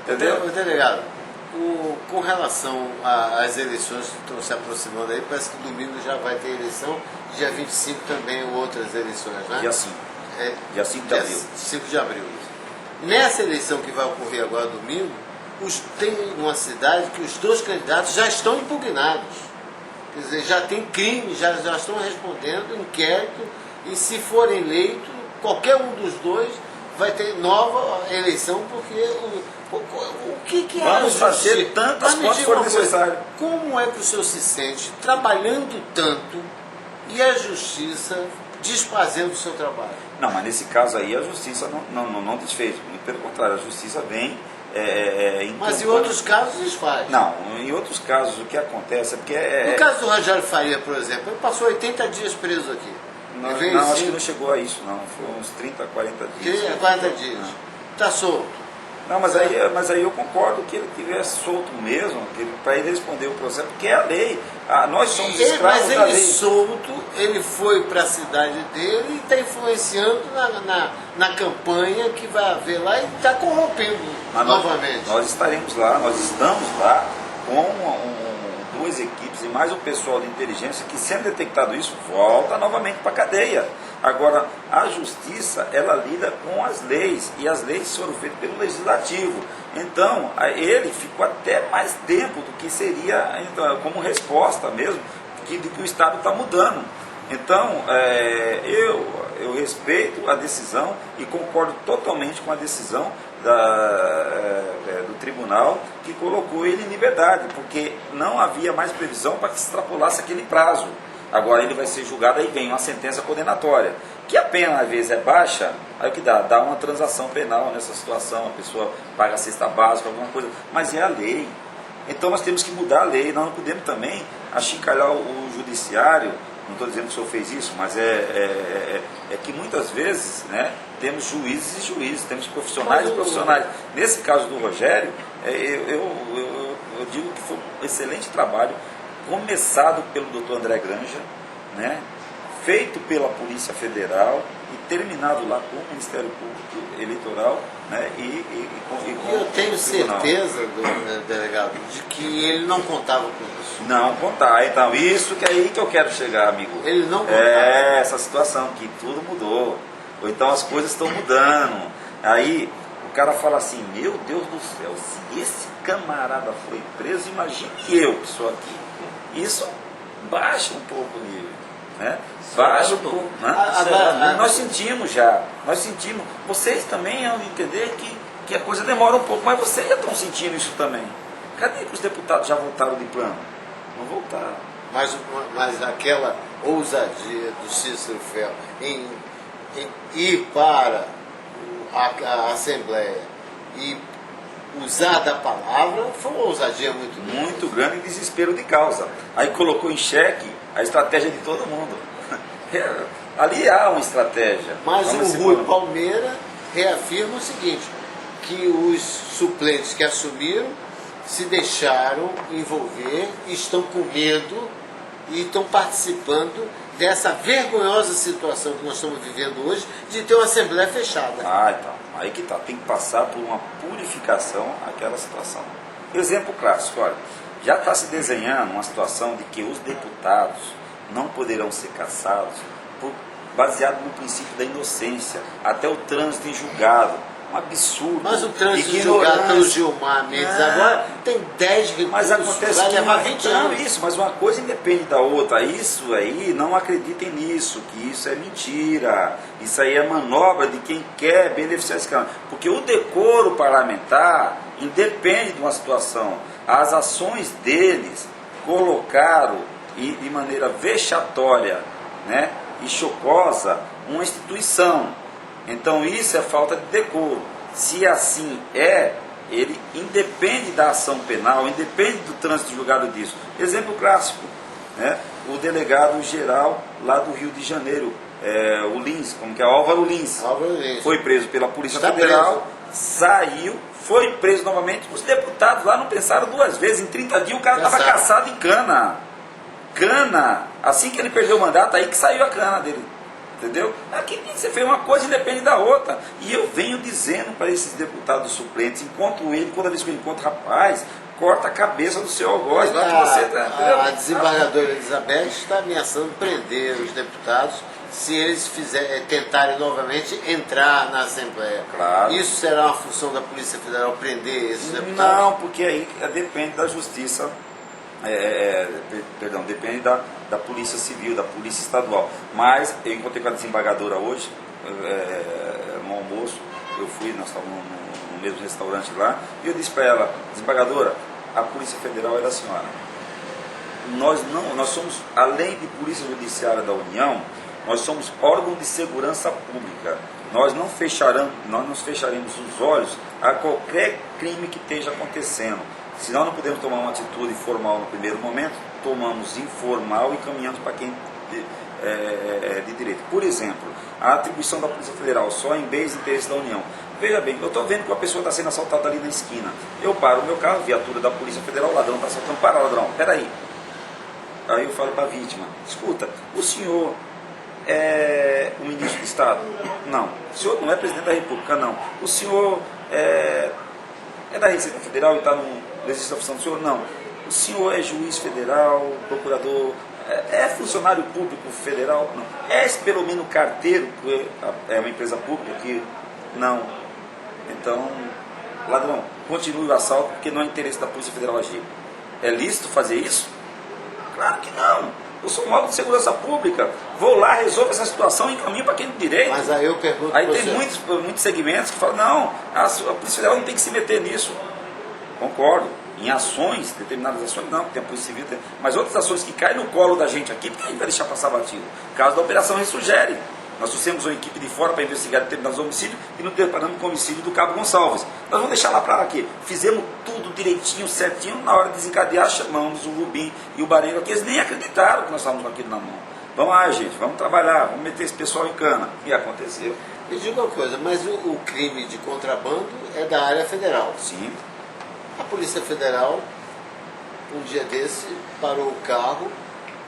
Entendeu? Delegado, com relação às eleições que estão se aproximando aí, parece que domingo já vai ter eleição, dia 25 também outras eleições, né? E assim. Dia 5 de abril. 5 de abril. Nessa eleição que vai ocorrer agora domingo, tem uma cidade que os dois candidatos já estão impugnados. Quer dizer, já tem crime, já estão respondendo inquérito, e se for eleito, qualquer um dos dois vai ter nova eleição, porque o que é Vamos a fazer justiça? tantas Mas me quantas diga for uma coisa, necessário. como é que o senhor se sente trabalhando tanto e a justiça desfazendo o seu trabalho? Não, mas nesse caso aí a justiça não desfez. Muito pelo contrário, a justiça vem... Mas em outros casos desfaz. Não, em outros casos o que acontece é porque... No caso do Rogério Faria, por exemplo, ele passou 80 dias preso aqui. Não, Ele veio não, acho sim, que não chegou a isso, não. Foi uns 30, 40 dias. 40 dias. Está solto. Não, mas aí eu concordo que ele tivesse solto mesmo, para ele responder o processo, porque é a lei. Nós somos escravos Mas da ele lei. solto, ele foi para a cidade dele e está influenciando na campanha que vai haver lá e está corrompendo Mas novamente. Nós estaremos lá, nós estamos lá com duas equipes e mais o pessoal de inteligência que, sendo detectado isso, volta novamente para a cadeia. Agora, a justiça, ela lida com as leis, e as leis foram feitas pelo legislativo. Então, ele ficou até mais tempo do que seria, então, como resposta mesmo, de que o Estado está mudando. Então, eu respeito a decisão e concordo totalmente com a decisão do tribunal que colocou ele em liberdade, porque não havia mais previsão para que se extrapolasse aquele prazo. Agora ele vai ser julgado, aí vem uma sentença condenatória, que a pena às vezes é baixa, aí o que dá? Dá uma transação penal nessa situação, a pessoa paga a cesta básica, alguma coisa, mas é a lei. Então nós temos que mudar a lei, nós não podemos também achincalhar o judiciário. Não estou dizendo que o senhor fez isso, mas é que muitas vezes, né, temos juízes e juízes, temos profissionais e profissionais. Nesse caso do Rogério, eu digo que foi um excelente trabalho, começado pelo doutor André Granja, né, feito pela Polícia Federal e terminado lá com o Ministério Público Eleitoral, né, com Eu tenho o tribunal. certeza, delegado, de que ele não contava com isso. Não contar, então isso que é aí que eu quero chegar, amigo. Ele não contava. Essa situação que tudo mudou, ou então as coisas estão mudando. Aí o cara fala assim, meu Deus do céu, se esse camarada foi preso, imagine eu que sou aqui. Isso baixa um pouco o nível, né? Baixa um pouco, né? Nós sentimos já, vocês também vão entender que a coisa demora um pouco, mas vocês já estão sentindo isso também. Cadê que os deputados já voltaram de plano? Não voltaram. Mas aquela ousadia do Cícero Fel em ir para a Assembleia e usar da palavra foi uma ousadia muito grande. Muito grande e desespero de causa. Aí colocou em xeque a estratégia de todo mundo. Ali há uma estratégia. Mas Vamos o se Rui pôr- Palmeira reafirma o seguinte, que os suplentes que assumiram se deixaram envolver, estão com medo e estão participando dessa vergonhosa situação que nós estamos vivendo hoje, de ter uma Assembleia fechada. Então. Aí que tá. Tem que passar por uma purificação aquela situação. Exemplo clássico, olha. Já está se desenhando uma situação de que os deputados não poderão ser cassados baseado no princípio da inocência. Até o trânsito em julgado. Um absurdo. Mas o trânsito Ignorância. julgado pelo Gilmar Mendes agora tem 10 recursos, Mas acontece vai que levar 20 anos. isso, mas uma coisa independe da outra. Isso aí, não acreditem nisso, que isso é mentira. Isso aí é manobra de quem quer beneficiar esse cara. Porque o decoro parlamentar independe de uma situação. As ações deles colocaram de maneira vexatória, né, e chocosa uma instituição. Então isso é falta de decoro. Se assim ele independe da ação penal, independe do trânsito julgado disso. Exemplo clássico, né? O delegado geral lá do Rio de Janeiro, o Lins, como que é? Álvaro Lins, foi preso pela Polícia Federal, saiu, foi preso novamente. Os deputados lá não pensaram duas vezes, em 30 dias o cara estava caçado em cana. Assim que ele perdeu o mandato, aí que saiu a cana dele. Entendeu? Aqui você fez uma coisa e depende da outra. E eu venho dizendo para esses deputados suplentes, encontro ele, toda vez que eu encontro, rapaz, corta a cabeça do seu algoz. A desembargadora Elizabeth está ameaçando prender os deputados se eles tentarem novamente entrar na Assembleia. Claro. Isso será uma função da Polícia Federal prender esses deputados? Não, porque aí depende da Justiça, depende da Polícia Civil, da Polícia Estadual. Mas eu encontrei com a desembargadora hoje, no almoço, nós estávamos no mesmo restaurante lá, e eu disse para ela, desembargadora, a Polícia Federal é da senhora. Nós somos, além de Polícia Judiciária da União, nós somos órgão de segurança pública. Nós não nos fecharemos os olhos a qualquer crime que esteja acontecendo. Se nós não podemos tomar uma atitude formal no primeiro momento, tomamos informal e caminhamos para quem de direito. Por exemplo, a atribuição da Polícia Federal só em bens de interesse da União. Veja bem, eu estou vendo que uma pessoa está sendo assaltada ali na esquina. Eu paro o meu carro, viatura da Polícia Federal, o ladrão está assaltando. Para, ladrão, peraí. Aí eu falo para a vítima, escuta, o senhor é um ministro de Estado? Não. O senhor não é presidente da República? Não. O senhor é da Receita Federal e está no exercício da função do senhor? Não. O senhor é juiz federal, procurador, é funcionário público federal? Não. É pelo menos carteiro, que é uma empresa pública que não. Então, ladrão, continue o assalto porque não é interesse da Polícia Federal agir. É lícito fazer isso? Claro que não. Eu sou um órgão de segurança pública. Vou lá, resolvo essa situação e encaminho para quem tem direito. Mas aí eu pergunto. Aí tem muitos segmentos que falam, não, a Polícia Federal não tem que se meter nisso. Concordo. Em ações, determinadas ações, não, tem a Polícia Civil, mas outras ações que caem no colo da gente aqui, porque a gente vai deixar passar batido. Caso da Operação Ressurgere. Nós trouxemos uma equipe de fora para investigar determinados homicídios e nos deparamos com o homicídio do Cabo Gonçalves. Nós vamos deixar lá para quê? Fizemos tudo direitinho, certinho, na hora de desencadear, chamamos o Rubim e o Bareiro aqui, eles nem acreditaram que nós estávamos com aquilo na mão. Vamos lá, gente, vamos trabalhar, vamos meter esse pessoal em cana. E aconteceu. Me diga uma coisa, mas o crime de contrabando é da área federal. Sim. A Polícia Federal, um dia desse, parou o carro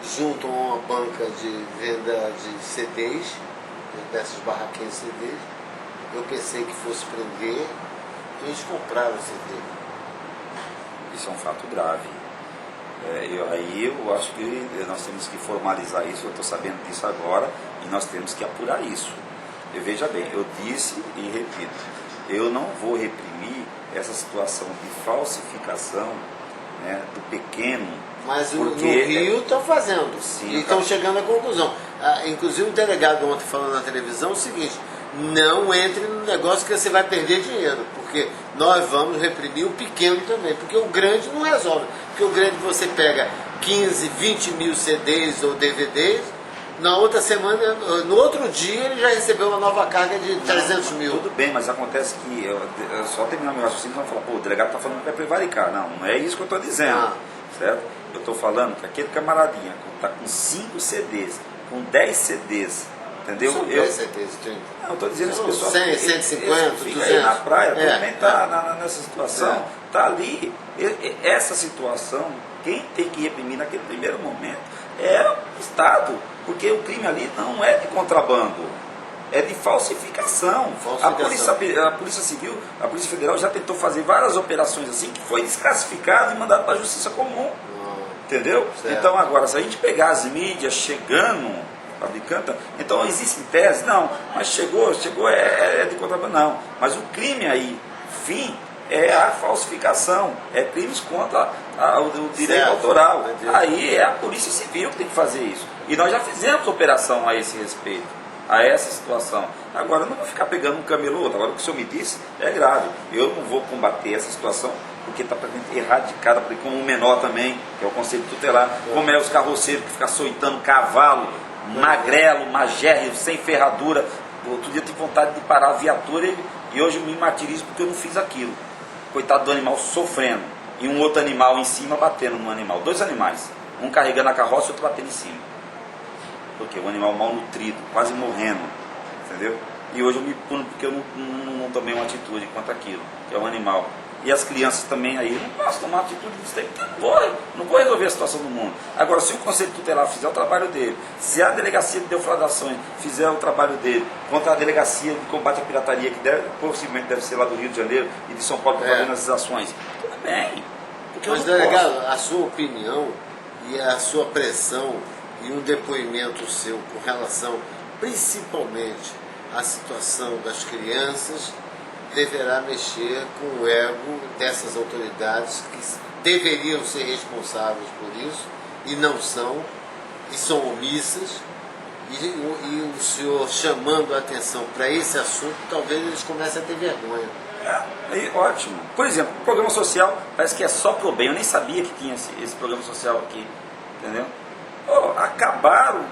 junto a uma banca de venda de CDs, dessas barraquinhas de CDs. Eu pensei que fosse prender, e eles compraram o CD. Isso é um fato grave. Eu acho que nós temos que formalizar isso, eu estou sabendo disso agora, e nós temos que apurar isso. Veja bem, eu disse e repito, eu não vou reprimir essa situação de falsificação, né, do pequeno. Mas no Rio estão fazendo, sim, e estão chegando à conclusão. Inclusive o delegado ontem falando na televisão o seguinte, não entre no negócio que você vai perder dinheiro, porque nós vamos reprimir o pequeno também, porque o grande não resolve. Porque o grande você pega 15, 20 mil CDs ou DVDs, na outra semana, no outro dia ele já recebeu uma nova carga de 300 mil. Tudo bem, mas acontece que, eu só terminar meu raciocínio, vão falar, pô, o delegado está falando que vai prevaricar. Não é isso que eu estou dizendo, certo? Eu estou falando que aquele camaradinha está com 5 CDs, com 10 CDs, entendeu? São 10 CDs, 30. Não, eu estou dizendo que as pessoas 100, 150, 200. Aí na praia, também está nessa situação, está ali. Essa situação, quem tem que reprimir naquele primeiro momento é o Estado, porque o crime ali não é de contrabando, é de falsificação. A Polícia Civil, a Polícia Federal já tentou fazer várias operações assim, que foi desclassificado e mandado para a Justiça Comum. Entendeu? Certo. Então agora, se a gente pegar as mídias chegando, fabricando, então existem teses, não, mas chegou é de contrabando, não. Mas o crime aí, fim, é a falsificação, é crimes contra o direito autoral. Aí é a Polícia Civil que tem que fazer isso. E nós já fizemos operação a esse respeito, a essa situação. Agora, eu não vou ficar pegando um camelô, agora o que o senhor me disse é grave. Eu não vou combater essa situação, porque está erradicada, porque como o menor também, que é o conselho tutelar, como é os carroceiros que ficam açoitando cavalo, magrelo, magérrimo, sem ferradura. Outro dia eu tive vontade de parar a viatura e hoje eu me martirizo porque eu não fiz aquilo. Coitado do animal sofrendo, e um outro animal em cima batendo no animal. 2 animais, um carregando a carroça e outro batendo em cima. Porque o animal mal nutrido, quase morrendo, entendeu? E hoje eu me puno porque eu não tomei uma atitude quanto àquilo, que é um animal. e as crianças também aí, não posso tomar atitude desse tempo, não vou resolver a situação do mundo. Agora, se o Conselho Tutelar fizer o trabalho dele, se a Delegacia de Defraudações fizer o trabalho dele, contra a Delegacia de Combate à Pirataria, que possivelmente deve ser lá do Rio de Janeiro e de São Paulo, que fazendo essas ações, tudo bem. Porque Mas, eu não delegado, posso. a sua opinião e a sua pressão e um depoimento seu com relação principalmente à situação das crianças deverá mexer com o ego dessas autoridades que deveriam ser responsáveis por isso e não são, e são omissas, e o senhor chamando a atenção para esse assunto, talvez eles comecem a ter vergonha. Aí, ótimo. Por exemplo, o programa social parece que é só pro bem. Eu nem sabia que tinha esse programa social aqui, entendeu? Acabaram,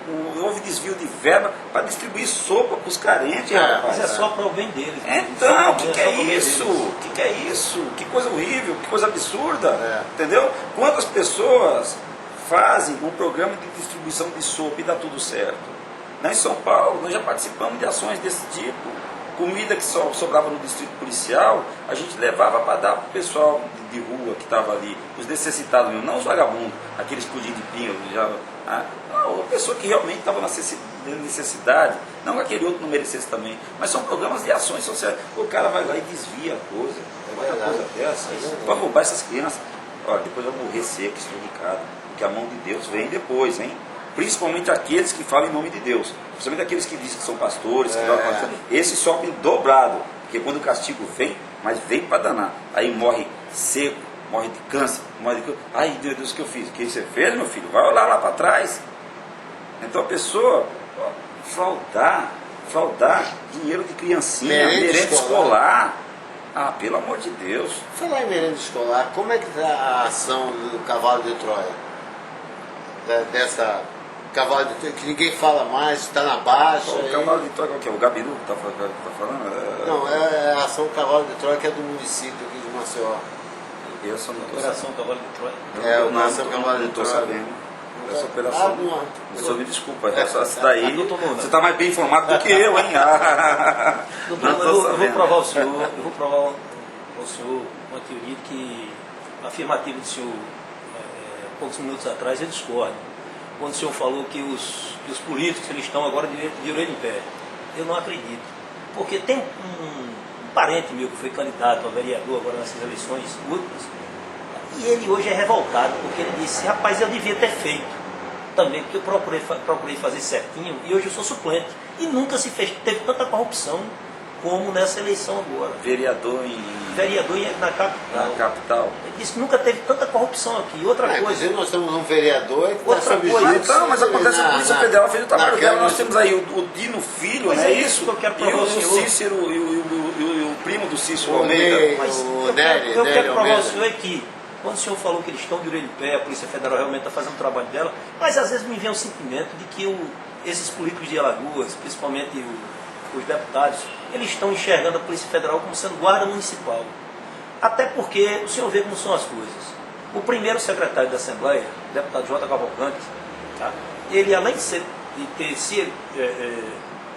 houve desvio de verba para distribuir sopa para os carentes, rapaz. Mas é só para o bem deles. Então, o que é só pro bem isso? deles. O que é isso? Que coisa horrível, que coisa absurda, É. entendeu? Quantas pessoas fazem um programa de distribuição de sopa e dá tudo certo? Lá em São Paulo, nós já participamos de ações desse tipo. Comida que sobrava no distrito policial, a gente levava para dar para o pessoal de rua que estava ali, os necessitados mesmo, não os vagabundos, aqueles pudim de pinho, não, a pessoa que realmente estava na necessidade, não que aquele outro não merecesse também, mas são programas de ações sociais. O cara vai lá e desvia a coisa, vai uma coisa dessa, para roubar essas crianças. Olha, depois vai morrer seco, estronicado, porque a mão de Deus vem depois, hein? Principalmente aqueles que falam em nome de Deus, principalmente aqueles que dizem que são pastores, esses sofrem dobrado, porque quando o castigo vem, mas vem para danar, aí morre seco, morre de câncer, morre de... Ai, Deus, o que eu fiz? O que você fez, meu filho? Vai olhar lá para trás. Então a pessoa, fraudar dinheiro de criancinha, merenda escolar. Ah, pelo amor de Deus. Falar em merenda escolar, como é que está a ação do cavalo de Troia? Dessa cavalo de Troia, que ninguém fala mais, está na baixa. O cavalo de Troia, qual que é? O Gabiru que tá falando? Não, é a ação cavalo de Troia, que é do município aqui de Maceió. Eu só não tô Operação Cavalo de Troia. É, o não, Operação Cavalo de não tô Troia. sabendo. Essa operação. não. Senhor, me desculpa, essa daí. Doutor Lula. Você está mais bem informado do que eu, hein? Doutor, Não tô eu vou sabendo. provar ao senhor uma teoria que afirmativa do senhor, poucos minutos atrás, eu discordo. Quando o senhor falou que os políticos eles estão agora de orelha em pé. Eu não acredito. Porque tem um parente meu que foi candidato a vereador agora nessas eleições últimas, e ele hoje é revoltado, porque ele disse, rapaz, eu devia ter feito também, porque eu procurei fazer certinho, e hoje eu sou suplente. E nunca teve tanta corrupção como nessa eleição agora. Vereador Na capital. na capital. Ele disse que nunca teve tanta corrupção aqui. Outra coisa. Inclusive nós temos um vereador que está Outra sob coisa. júdice. Então, mas acontece que a Polícia Federal fez o trabalho dela. Câmara. Nós temos aí o Dino Filho, Pois não é é isso que eu quero E provar o ao senhor. Cícero e o primo do Cícero O Almeida. Ney. Mas O eu Nery quero provar ao Almeida. senhor que, quando o senhor falou que eles estão de orelha em pé, a Polícia Federal realmente está fazendo o trabalho dela, mas às vezes me vem o sentimento de que esses políticos de Alagoas, principalmente os deputados, eles estão enxergando a Polícia Federal como sendo guarda municipal. Até porque o senhor vê como são as coisas. O primeiro secretário da Assembleia, o deputado J. Cavalcante, tá? Ele, além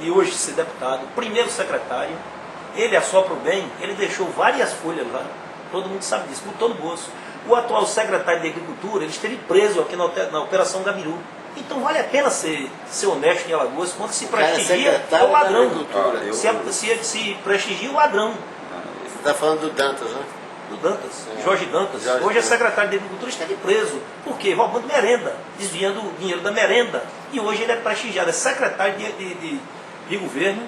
de hoje ser deputado, o primeiro secretário, ele assopra o bem, ele deixou várias folhas lá, todo mundo sabe disso, botou no bolso. O atual secretário de Agricultura, ele esteve preso aqui na Operação Gabiru. Então vale a pena ser honesto em Alagoas quando se cara é prestigia secretário o ladrão. da Agricultura. Se prestigia o ladrão. Você está falando do Dantas, né? Do Dantas, Jorge Dantas. Jorge Hoje é Dantas. secretário de Agricultura, esteve preso. Por quê? Roubando merenda, desviando o dinheiro da merenda. E hoje ele é prestigiado, é secretário de governo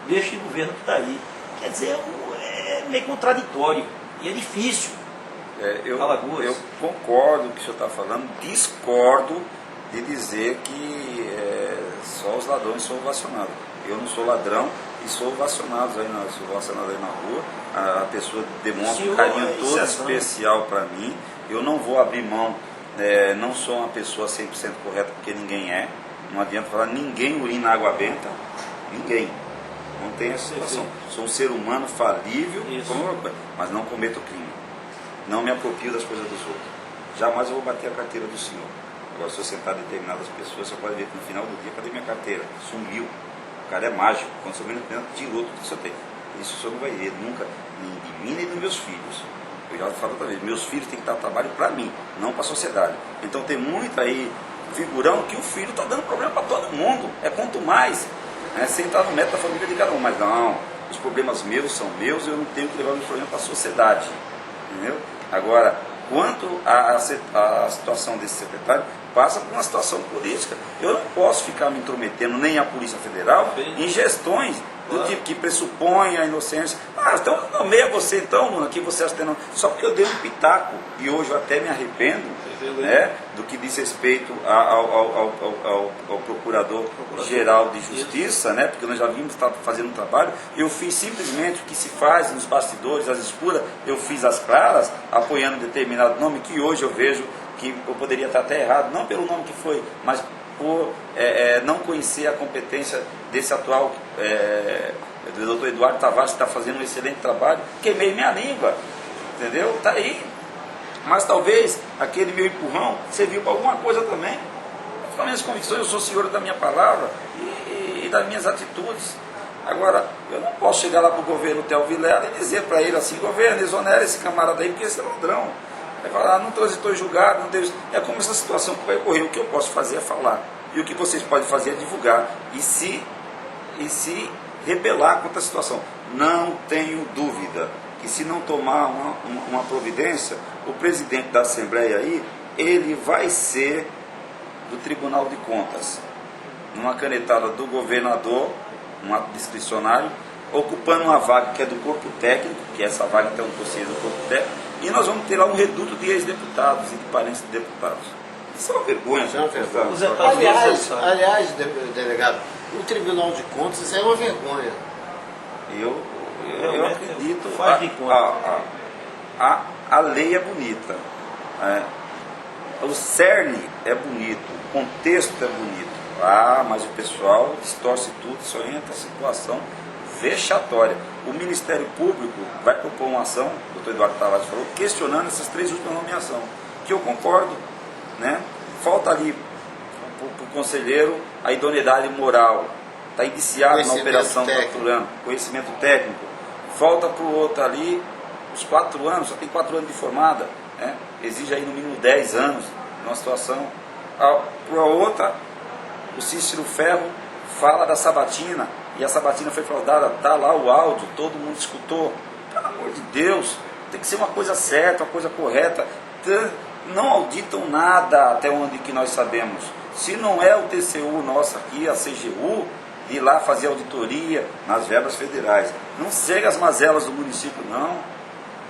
deste governo que está aí. Quer dizer, é meio contraditório. E é difícil. Alagoas. Eu concordo com o que o senhor está falando, discordo de dizer que só os ladrões são ovacionados. Eu não sou ladrão e sou ovacionado aí na rua. A pessoa demonstra um carinho todo especial para mim. Eu não vou abrir mão, não sou uma pessoa 100% correta, porque ninguém é. Não adianta falar, ninguém urina água benta. Ninguém. Não tem essa situação. Sou um ser humano falível, mas não cometo crime. Não me aproprio das coisas dos outros. Jamais eu vou bater a carteira do senhor. Agora, se eu sentar determinadas pessoas, você pode ver que no final do dia, cadê minha carteira? Sumiu. O cara é mágico. Quando você vem no tempo, tirou tudo que você tem. isso o senhor não vai ver nunca, nem de mim nem dos meus filhos. Eu já falo outra vez, meus filhos têm que dar trabalho para mim, não para a sociedade. Então tem muito aí figurão que o filho está dando problema para todo mundo. É quanto mais, né, sem entrar no método da família de cada um. Mas não, os problemas meus são meus e eu não tenho que levar meus problemas para a sociedade. Entendeu? Agora, quanto à situação desse secretário, passa por uma situação política. Eu não posso ficar me intrometendo, nem a Polícia Federal, em gestões do tipo que pressupõem a inocência. Ah, então nomeia você então, Luna, que você acha que não. Só porque eu dei um pitaco, e hoje eu até me arrependo, né, do que diz respeito ao Procurador-Geral de Justiça, né, porque nós já vimos estar fazendo um trabalho. Eu fiz simplesmente o que se faz nos bastidores, às escuras, eu fiz as claras, apoiando determinado nome que hoje eu vejo que eu poderia estar até errado, não pelo nome que foi, mas por não conhecer a competência desse atual do doutor Eduardo Tavares, que está fazendo um excelente trabalho. Queimei minha língua, entendeu? Está aí. Mas talvez aquele meu empurrão serviu para alguma coisa também. Com as minhas convicções, eu sou senhor da minha palavra e das minhas atitudes. Agora, eu não posso chegar lá para o governo Theo Vilela e dizer para ele assim: governo, exonera esse camarada aí, porque esse é ladrão. Vai falar, não transitou julgado, não deve... É como essa situação que vai ocorrer. O que eu posso fazer é falar. E o que vocês podem fazer é divulgar. E se rebelar contra a situação. Não tenho dúvida que se não tomar uma providência, o presidente da Assembleia aí, ele vai ser do Tribunal de Contas. Numa canetada do governador, um ato discricionário, ocupando uma vaga que é do corpo técnico, que essa vaga tem um dossiê do corpo técnico, e nós vamos ter lá um reduto de ex-deputados e de parentes de deputados. Isso é uma vergonha. Isso é uma vergonha. Aliás, delegado, o Tribunal de Contas é uma vergonha. Eu acredito. A lei é bonita. O cerne é bonito. O contexto é bonito. Mas o pessoal distorce tudo, só entra a situação vexatória. O Ministério Público vai propor uma ação, o doutor Eduardo Tavares falou, questionando essas 3 últimas nomeações, que eu concordo, né? Falta ali para o conselheiro a idoneidade moral, está indiciado na operação capturando, conhecimento técnico. Falta para o outro ali os 4 anos, só tem 4 anos de formada, né? Exige aí no mínimo 10 anos numa situação. Para a outra, o Cícero Ferro fala da sabatina, e a sabatina foi fraudada, está lá o áudio, todo mundo escutou. Pelo amor de Deus, tem que ser uma coisa certa, uma coisa correta. Não auditam nada até onde que nós sabemos. Se não é o TCU nosso aqui, a CGU, de ir lá fazer auditoria nas verbas federais. Não segue as mazelas do município, não.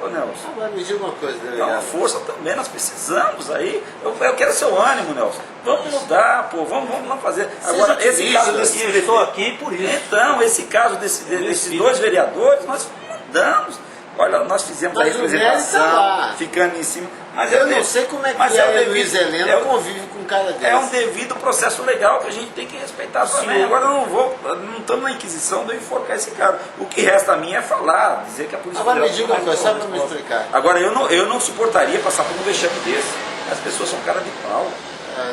Ô Nelson, agora me diga uma coisa, dá uma força também, nós precisamos aí. Eu quero seu ânimo, Nelson. Vamos mudar, pô, vamos fazer. Agora, esse caso desse. Eu estou aqui por isso. Então, esse caso desses 2 vereadores, nós mudamos. Olha, nós fizemos a representação, ficando em cima. Mas eu não sei como é que a Luiz Helena convive com um cara desse. É um devido processo legal que a gente tem que respeitar também. Agora não estamos na inquisição de eu enforcar esse cara. O que resta a mim é falar, dizer que a polícia... Agora me diga uma coisa, só para me explicar. Agora, eu não suportaria passar por um vexame desse. As pessoas são cara de pau.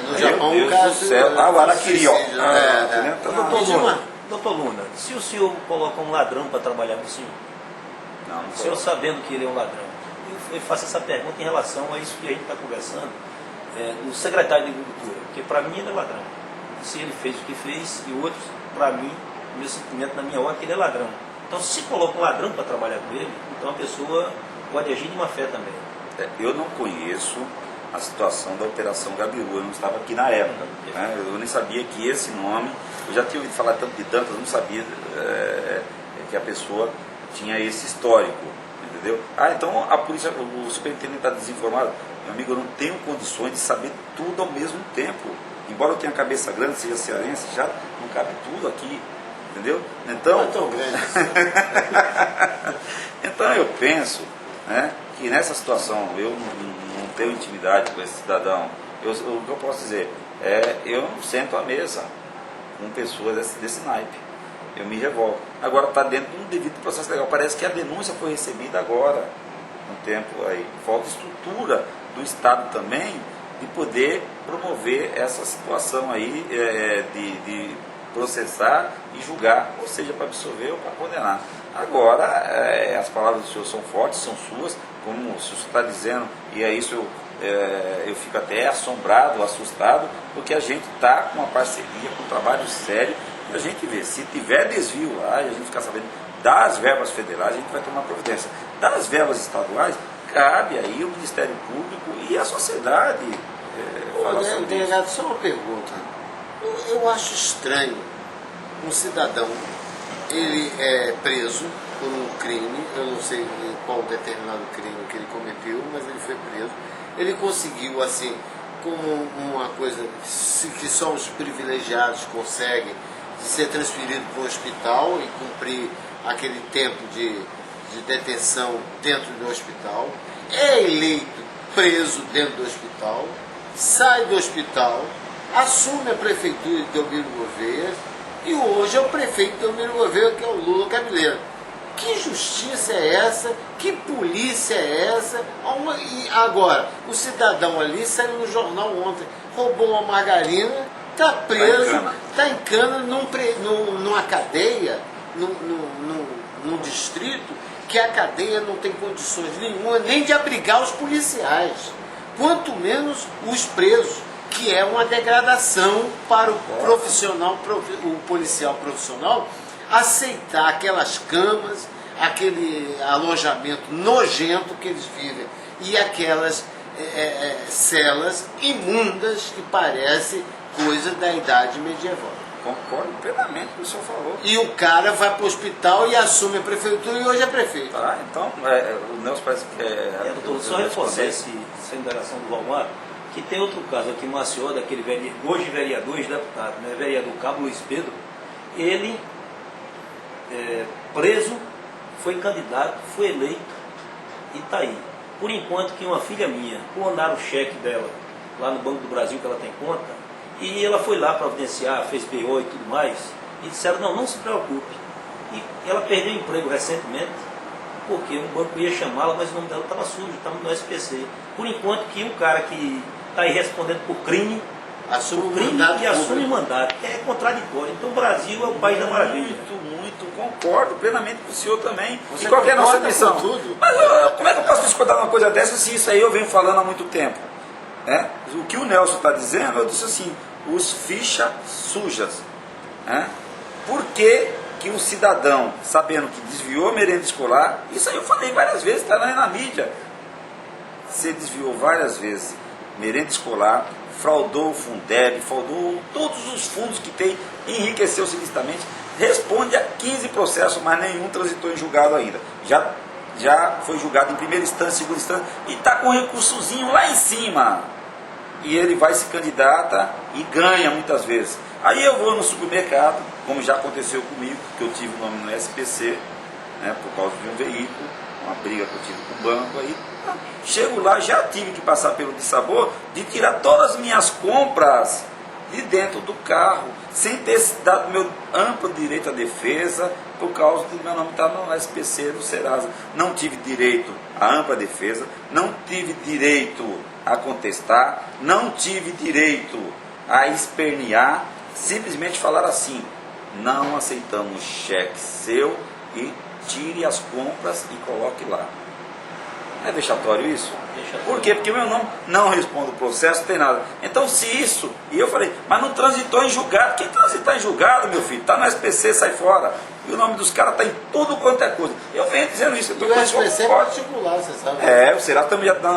No Japão, o caso... o Araquiri, ó. Doutor Luna, se o senhor coloca um ladrão para trabalhar com o senhor, o senhor sabendo que ele é um ladrão, eu faço essa pergunta em relação a isso que a gente está conversando, o secretário de Agricultura, porque para mim ele é ladrão. Se ele fez o que fez, e outros, para mim, o meu sentimento na minha hora é que ele é ladrão. Então, se coloca um ladrão para trabalhar com ele, então a pessoa pode agir de má fé também. Eu não conheço a situação da Operação Gabiru, eu não estava aqui na época, né? Eu nem sabia que esse nome, eu já tinha ouvido falar tanto de tantas, eu não sabia que a pessoa tinha esse histórico, entendeu? Então a polícia, o superintendente está desinformado. Meu amigo, eu não tenho condições de saber tudo ao mesmo tempo. Embora eu tenha cabeça grande, seja cearense, já não cabe tudo aqui, entendeu? Então, não é tão grande. Então eu penso, né, que nessa situação eu não tenho intimidade com esse cidadão. O que eu posso dizer eu não sento à mesa com pessoas desse naipe. Eu me revolto. Agora está dentro de um devido processo legal. Parece que a denúncia foi recebida agora, no tempo aí. Falta estrutura do Estado também de poder promover essa situação aí processar e julgar, ou seja, para absolver ou para condenar. Agora, as palavras do senhor são fortes, são suas, como o senhor está dizendo, e é isso eu fico até assombrado, assustado, porque a gente está com uma parceria, com um trabalho sério, e a gente vê, se tiver desvio lá, e a gente ficar sabendo das verbas federais, a gente vai tomar providência. Das verbas estaduais, cabe aí o Ministério Público e a sociedade falar sobre isso. Delegado, só uma pergunta. Eu acho estranho um cidadão, ele é preso por um crime, eu não sei qual determinado crime que ele cometeu, mas ele foi preso. Ele conseguiu, assim, como uma coisa que só os privilegiados conseguem, de ser transferido para o hospital e cumprir aquele tempo de detenção dentro do hospital, é eleito preso dentro do hospital, sai do hospital, assume a prefeitura de Delmiro Gouveia e hoje é o prefeito de Delmiro Gouveia, que é o Lula Cabeleira. Que justiça é essa? Que polícia é essa? E agora, o cidadão ali saiu no jornal ontem, roubou uma margarina, está preso, está em cana numa cadeia, num distrito, que a cadeia não tem condições nenhuma nem de abrigar os policiais, quanto menos os presos, que é uma degradação para o profissional, o policial profissional, aceitar aquelas camas, aquele alojamento nojento que eles vivem e aquelas celas imundas que parecem coisa da idade medieval. Concordo plenamente com o que o senhor falou. E o cara vai para o hospital e assume a prefeitura e hoje é prefeito. Tá, então, o Nelson parece que doutor, só reforçar essa indagação do Valmar, que tem outro caso aqui, Maceió, daquele hoje vereador, ex-deputado, né, vereador Cabo Luiz Pedro, ele, preso, foi candidato, foi eleito e está aí. Por enquanto que uma filha minha, clonaram o cheque dela lá no Banco do Brasil, que ela tem conta, e ela foi lá providenciar, fez BO e tudo mais, e disseram, não se preocupe. E ela perdeu o emprego recentemente, porque o banco ia chamá-la, mas o nome dela estava sujo, estava no SPC. Por enquanto que um cara que está aí respondendo por crime, assume o mandato, é contraditório. Então o Brasil é o país da maravilha. Muito, concordo plenamente com o senhor também. Você e qual é a nossa concorda missão? com tudo? Mas como é que eu posso discordar uma coisa dessa se isso aí eu venho falando há muito tempo? O que o Nelson está dizendo, eu disse assim, os fichas sujas. Por que um cidadão, sabendo que desviou a merenda escolar, isso aí eu falei várias vezes, está na mídia, você desviou várias vezes merenda escolar, fraudou o Fundeb, fraudou todos os fundos que tem, enriqueceu ilicitamente, responde a 15 processos, mas nenhum transitou em julgado ainda. Já foi julgado em primeira instância, segunda instância, e está com um recursozinho lá em cima. E ele vai se candidata e ganha muitas vezes. Aí eu vou no supermercado, como já aconteceu comigo, que eu tive o nome no SPC, por causa de um veículo, uma briga que eu tive com o banco aí. Chego lá, já tive que passar pelo dissabor de tirar todas as minhas compras de dentro do carro, sem ter dado meu amplo direito à defesa, por causa do meu nome estar no SPC do Serasa. Não tive direito à ampla defesa, não tive direito a contestar, não tive direito a espernear, simplesmente falar assim, não aceitamos cheque seu e tire as compras e coloque lá. Não é vexatório isso? Por quê? Porque o meu nome não responde o processo, não tem nada. Então se isso, e eu falei, mas não transitou em julgado. Quem transitar em julgado, meu filho, está no SPC, sai fora. E o nome dos caras está em tudo quanto é coisa. Eu venho dizendo isso. E o SPC é particular, você sabe. O Serasa também já está.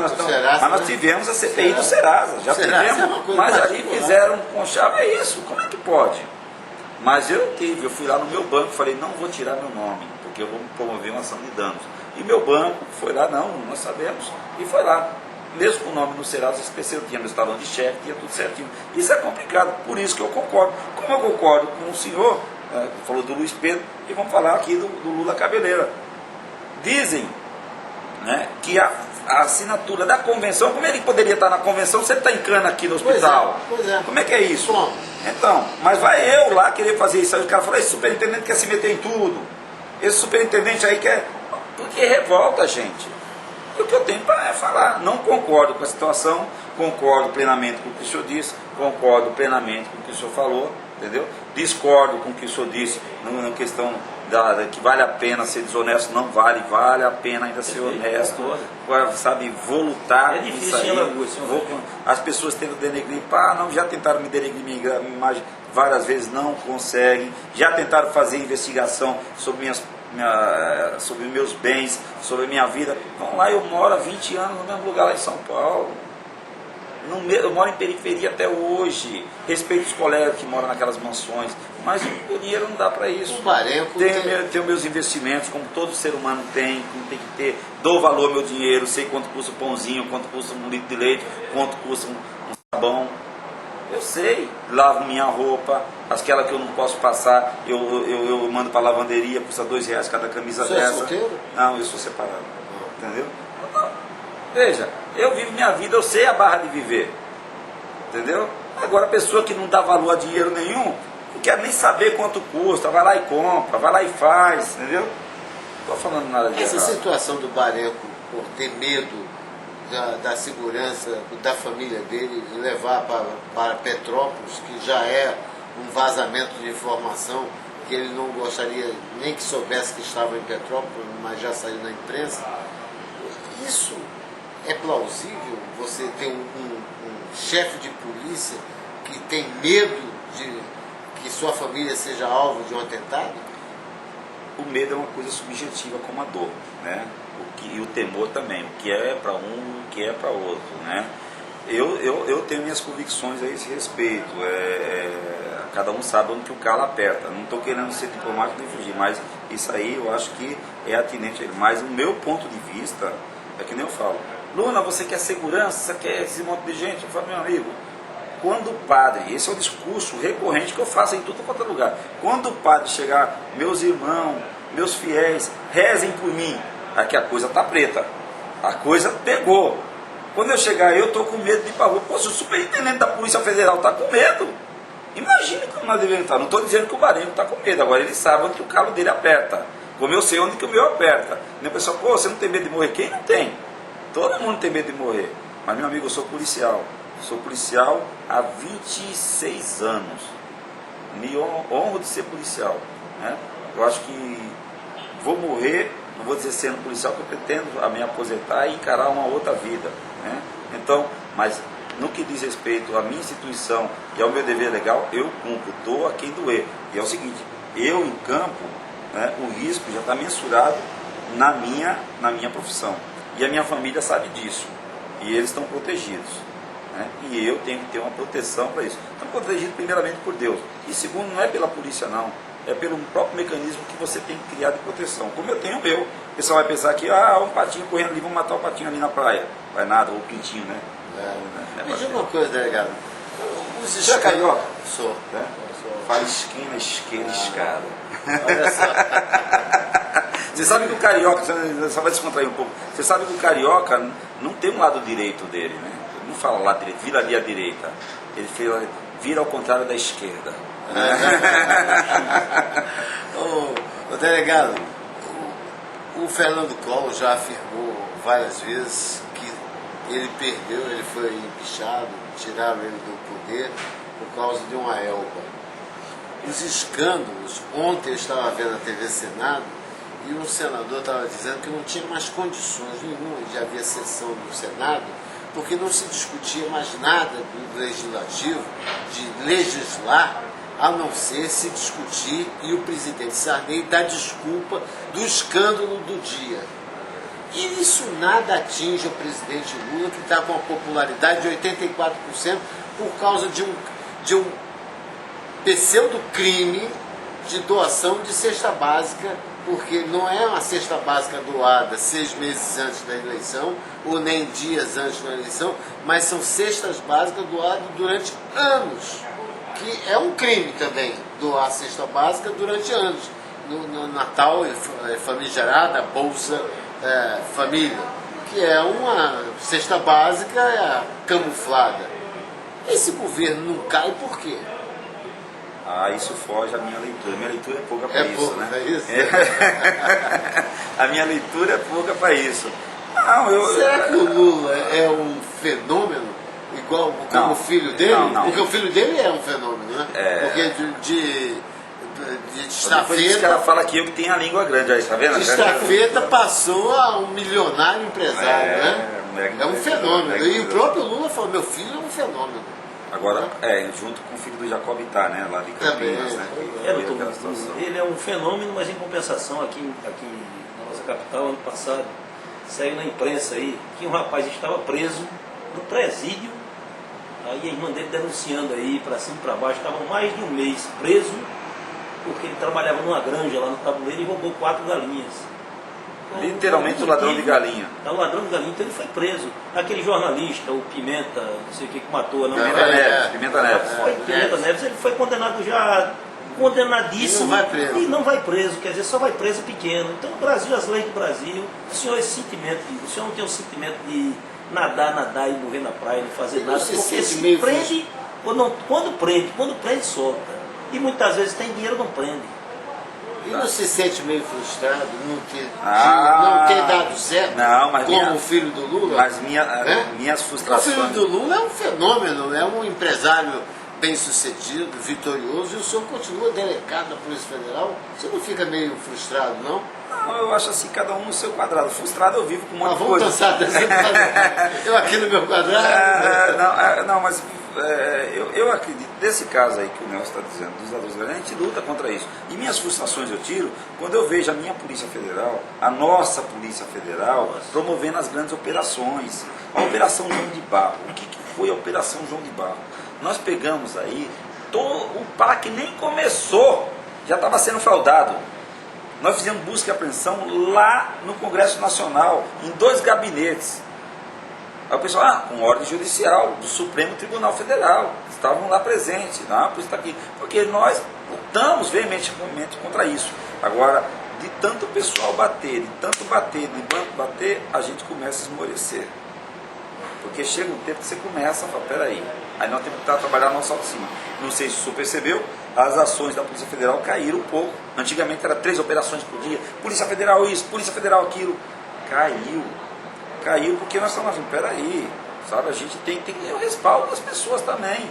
Mas nós tivemos a CPI do Serasa. Já tivemos, mas aí fizeram com chave, é isso. Como é que pode? Mas eu fui lá no meu banco e falei, não vou tirar meu nome, porque eu vou promover uma ação de danos. E meu banco foi lá, nós sabemos, e foi lá. Mesmo com o nome no Serasa SPC, eu tinha meu talão de cheque, tinha tudo certinho. Isso é complicado, por isso que eu concordo. Como eu concordo com o senhor, falou do Luiz Pedro, e vamos falar aqui do Lula Cabeleira. Dizem que a assinatura da convenção, como ele poderia estar na convenção se ele está em cana aqui no hospital? Pois é. Como é que é isso? Bom. Então, mas vai eu lá querer fazer isso. Aí o cara fala, esse superintendente quer se meter em tudo. Esse superintendente aí quer... Porque revolta, gente. E o que eu tenho para falar, não concordo com a situação, concordo plenamente com o que o senhor disse, concordo plenamente com o que o senhor falou, entendeu? Discordo com o que o senhor disse na questão que vale a pena ser desonesto, não vale, vale a pena ainda ser honesto, sabe, vou lutar. É difícil em Alagoas, as pessoas tentam denegrir, não, já tentaram me denegrir minha imagem várias vezes, não conseguem, já tentaram fazer investigação sobre sobre meus bens, sobre minha vida. Vamos lá, eu moro há 20 anos no mesmo lugar lá em São Paulo. Eu moro em periferia até hoje, respeito os colegas que moram naquelas mansões, mas o dinheiro não dá para isso. O Barenco tenho meus investimentos, como todo ser humano tem, como tem que ter, dou valor ao meu dinheiro, sei quanto custa um pãozinho, quanto custa um litro de leite, quanto custa um sabão. Eu sei, lavo minha roupa, aquela que eu não posso passar, eu mando para a lavanderia, custa R$2 cada camisa Você dessa. é solteiro? Não, eu sou separado, entendeu? Veja, eu vivo minha vida, eu sei a barra de viver, entendeu? Agora a pessoa que não dá valor a dinheiro nenhum, não quer nem saber quanto custa, vai lá e compra, vai lá e faz, entendeu? Não estou falando nada disso. Essa situação do Barenco, por ter medo da segurança da família dele e levar para Petrópolis, que já é um vazamento de informação que ele não gostaria nem que soubesse que estava em Petrópolis, mas já saiu na imprensa, isso é plausível? Você ter um chefe de polícia que tem medo de que sua família seja alvo de um atentado? O medo é uma coisa subjetiva como a dor, né? E o temor também, o que é para um, o que é para outro, né? Eu tenho minhas convicções a esse respeito, cada um sabe onde que o calo aperta, não estou querendo ser diplomático nem fugir, mas isso aí eu acho que é atinente a ele. Mas o meu ponto de vista, é que nem eu falo, Luna, você quer segurança, você quer esse monte de gente? Eu falo, meu amigo, quando o padre, esse é o discurso recorrente que eu faço em tudo quanto é lugar, quando o padre chegar, meus irmãos, meus fiéis, rezem por mim, aqui a coisa está preta, a coisa pegou. Quando eu chegar, eu estou com medo de ir para a rua. Pô, se o superintendente da Polícia Federal está com medo, imagine como nós devemos estar. Não estou dizendo que o Barenco está com medo, agora ele sabe onde que o calo dele aperta, como eu sei onde que o meu aperta. E o pessoal, pô, você não tem medo de morrer? Quem não tem? Todo mundo tem medo de morrer. Mas, meu amigo, eu sou policial. Sou policial há 26 anos. Me honro de ser policial, né? Eu acho que vou morrer, não vou dizer sendo policial, porque eu pretendo me aposentar e encarar uma outra vida, né? Então, mas no que diz respeito à minha instituição e ao meu dever legal, eu cumpro, dou a quem doer. E é o seguinte, eu em campo, né, o risco já está mensurado na minha profissão. E a minha família sabe disso. E eles estão protegidos, né? E eu tenho que ter uma proteção para isso. Estão protegidos primeiramente por Deus. E segundo, não é pela polícia não. É pelo próprio mecanismo que você tem que criar de proteção. Como eu tenho o meu. O pessoal vai pensar que, um patinho correndo ali, vamos matar o patinho ali na praia. Vai nada, ou o pintinho, né? Me diga uma coisa, delegado. Você é carioca? Sou. Né? Faz esquina, esquerda, escada. Olha só. Você sabe que o carioca, só vai descontrair um pouco, você sabe que o carioca não tem um lado direito dele, né? Ele não fala lado direito, vira ali à direita. Ele vira ao contrário da esquerda. O delegado, o Fernando Collor já afirmou várias vezes que ele perdeu, ele foi empichado, tiraram ele do poder por causa de uma elba. Os escândalos, ontem eu estava vendo a TV Senado e um senador estava dizendo que não tinha mais condições nenhuma de haver sessão do Senado, porque não se discutia mais nada do legislativo, de legislar, a não ser se discutir e o presidente Sarney dar desculpa do escândalo do dia. E isso nada atinge o presidente Lula, que está com uma popularidade de 84% por causa de um pseudo-crime de doação de cesta básica, porque não é uma cesta básica doada 6 meses antes da eleição, ou nem dias antes da eleição, mas são cestas básicas doadas durante anos, que é um crime também, doar cesta básica durante anos. No Natal, famigerada Bolsa Família, que é uma cesta básica camuflada. Esse governo não cai por quê? Isso foge à minha leitura. Minha leitura é pouca para isso, pouco, né? É isso? A minha leitura é pouca para isso. Não, Será que o Lula é um fenômeno igual como Não. o filho dele? Não. Porque o filho dele é um fenômeno, né? Porque de Depois esse estafeta, cara fala que eu que tenho a língua grande aí, tá vendo? de estafeta passou a um milionário empresário, né? É um fenômeno. E o próprio Lula falou, meu filho é um fenômeno. Agora, junto com o filho do Jacob Itá, né? Lá de Campinas, né? Doutor, aquela situação. ele é um fenômeno, mas em compensação aqui na nossa capital, ano passado, saiu na imprensa aí que um rapaz estava preso no presídio, aí a irmã dele denunciando aí para cima e para baixo, estava mais de um mês preso, porque ele trabalhava numa granja lá no Tabuleiro e roubou 4 galinhas. Literalmente o ladrão de galinha. É o ladrão de galinha, então ele foi preso. Aquele jornalista, o Pimenta, não sei o que matou, não Pimenta Neves. Pimenta Neves. Pimenta Neves, ele foi condenado já, condenadíssimo. E não vai preso. E não vai preso, quer dizer, só vai preso pequeno. Então o Brasil, as leis do Brasil, o senhor o senhor não tem o sentimento de nadar e morrer na praia, não fazer Ele não nada, se porque sente se meio prende, quando prende, solta. E muitas vezes tem dinheiro, não prende. E não se sente meio frustrado não ter dado certo Não, mas como o filho do Lula? Mas né? minhas O frustrações... filho do Lula é um fenômeno, é um empresário bem sucedido, vitorioso, e o senhor continua delegado da Polícia Federal. Você não fica meio frustrado, não? Não, eu acho assim, cada um no seu quadrado. Frustrado eu vivo com um monte Mas de vamos coisa. dançar desse eu aqui no meu quadrado. Não, mas eu acredito, nesse caso aí que o Nelson está dizendo, dos ladrões de galinha, a gente luta contra isso. E minhas frustrações eu tiro quando eu vejo a minha Polícia Federal, a nossa Polícia Federal, promovendo as grandes operações. A Operação João de Barro. O que foi a Operação João de Barro? Nós pegamos aí, o PAC nem começou, já estava sendo fraudado. Nós fizemos busca e apreensão lá no Congresso Nacional, em 2 gabinetes. Aí o pessoal, com ordem judicial do Supremo Tribunal Federal, estavam lá presentes, não, por isso está aqui, porque nós lutamos veementemente contra isso. Agora, de tanto o pessoal bater, de tanto bater, de banco bater, a gente começa a esmorecer. Porque chega um tempo que você começa a falar, peraí, aí nós temos que trabalhar nossa autoestima. Não sei se o senhor percebeu, as ações da Polícia Federal caíram um pouco. Antigamente era 3 operações por dia, Polícia Federal isso, Polícia Federal aquilo. Caiu porque nós estamos assim, peraí, sabe, a gente tem que ter o respaldo das pessoas também,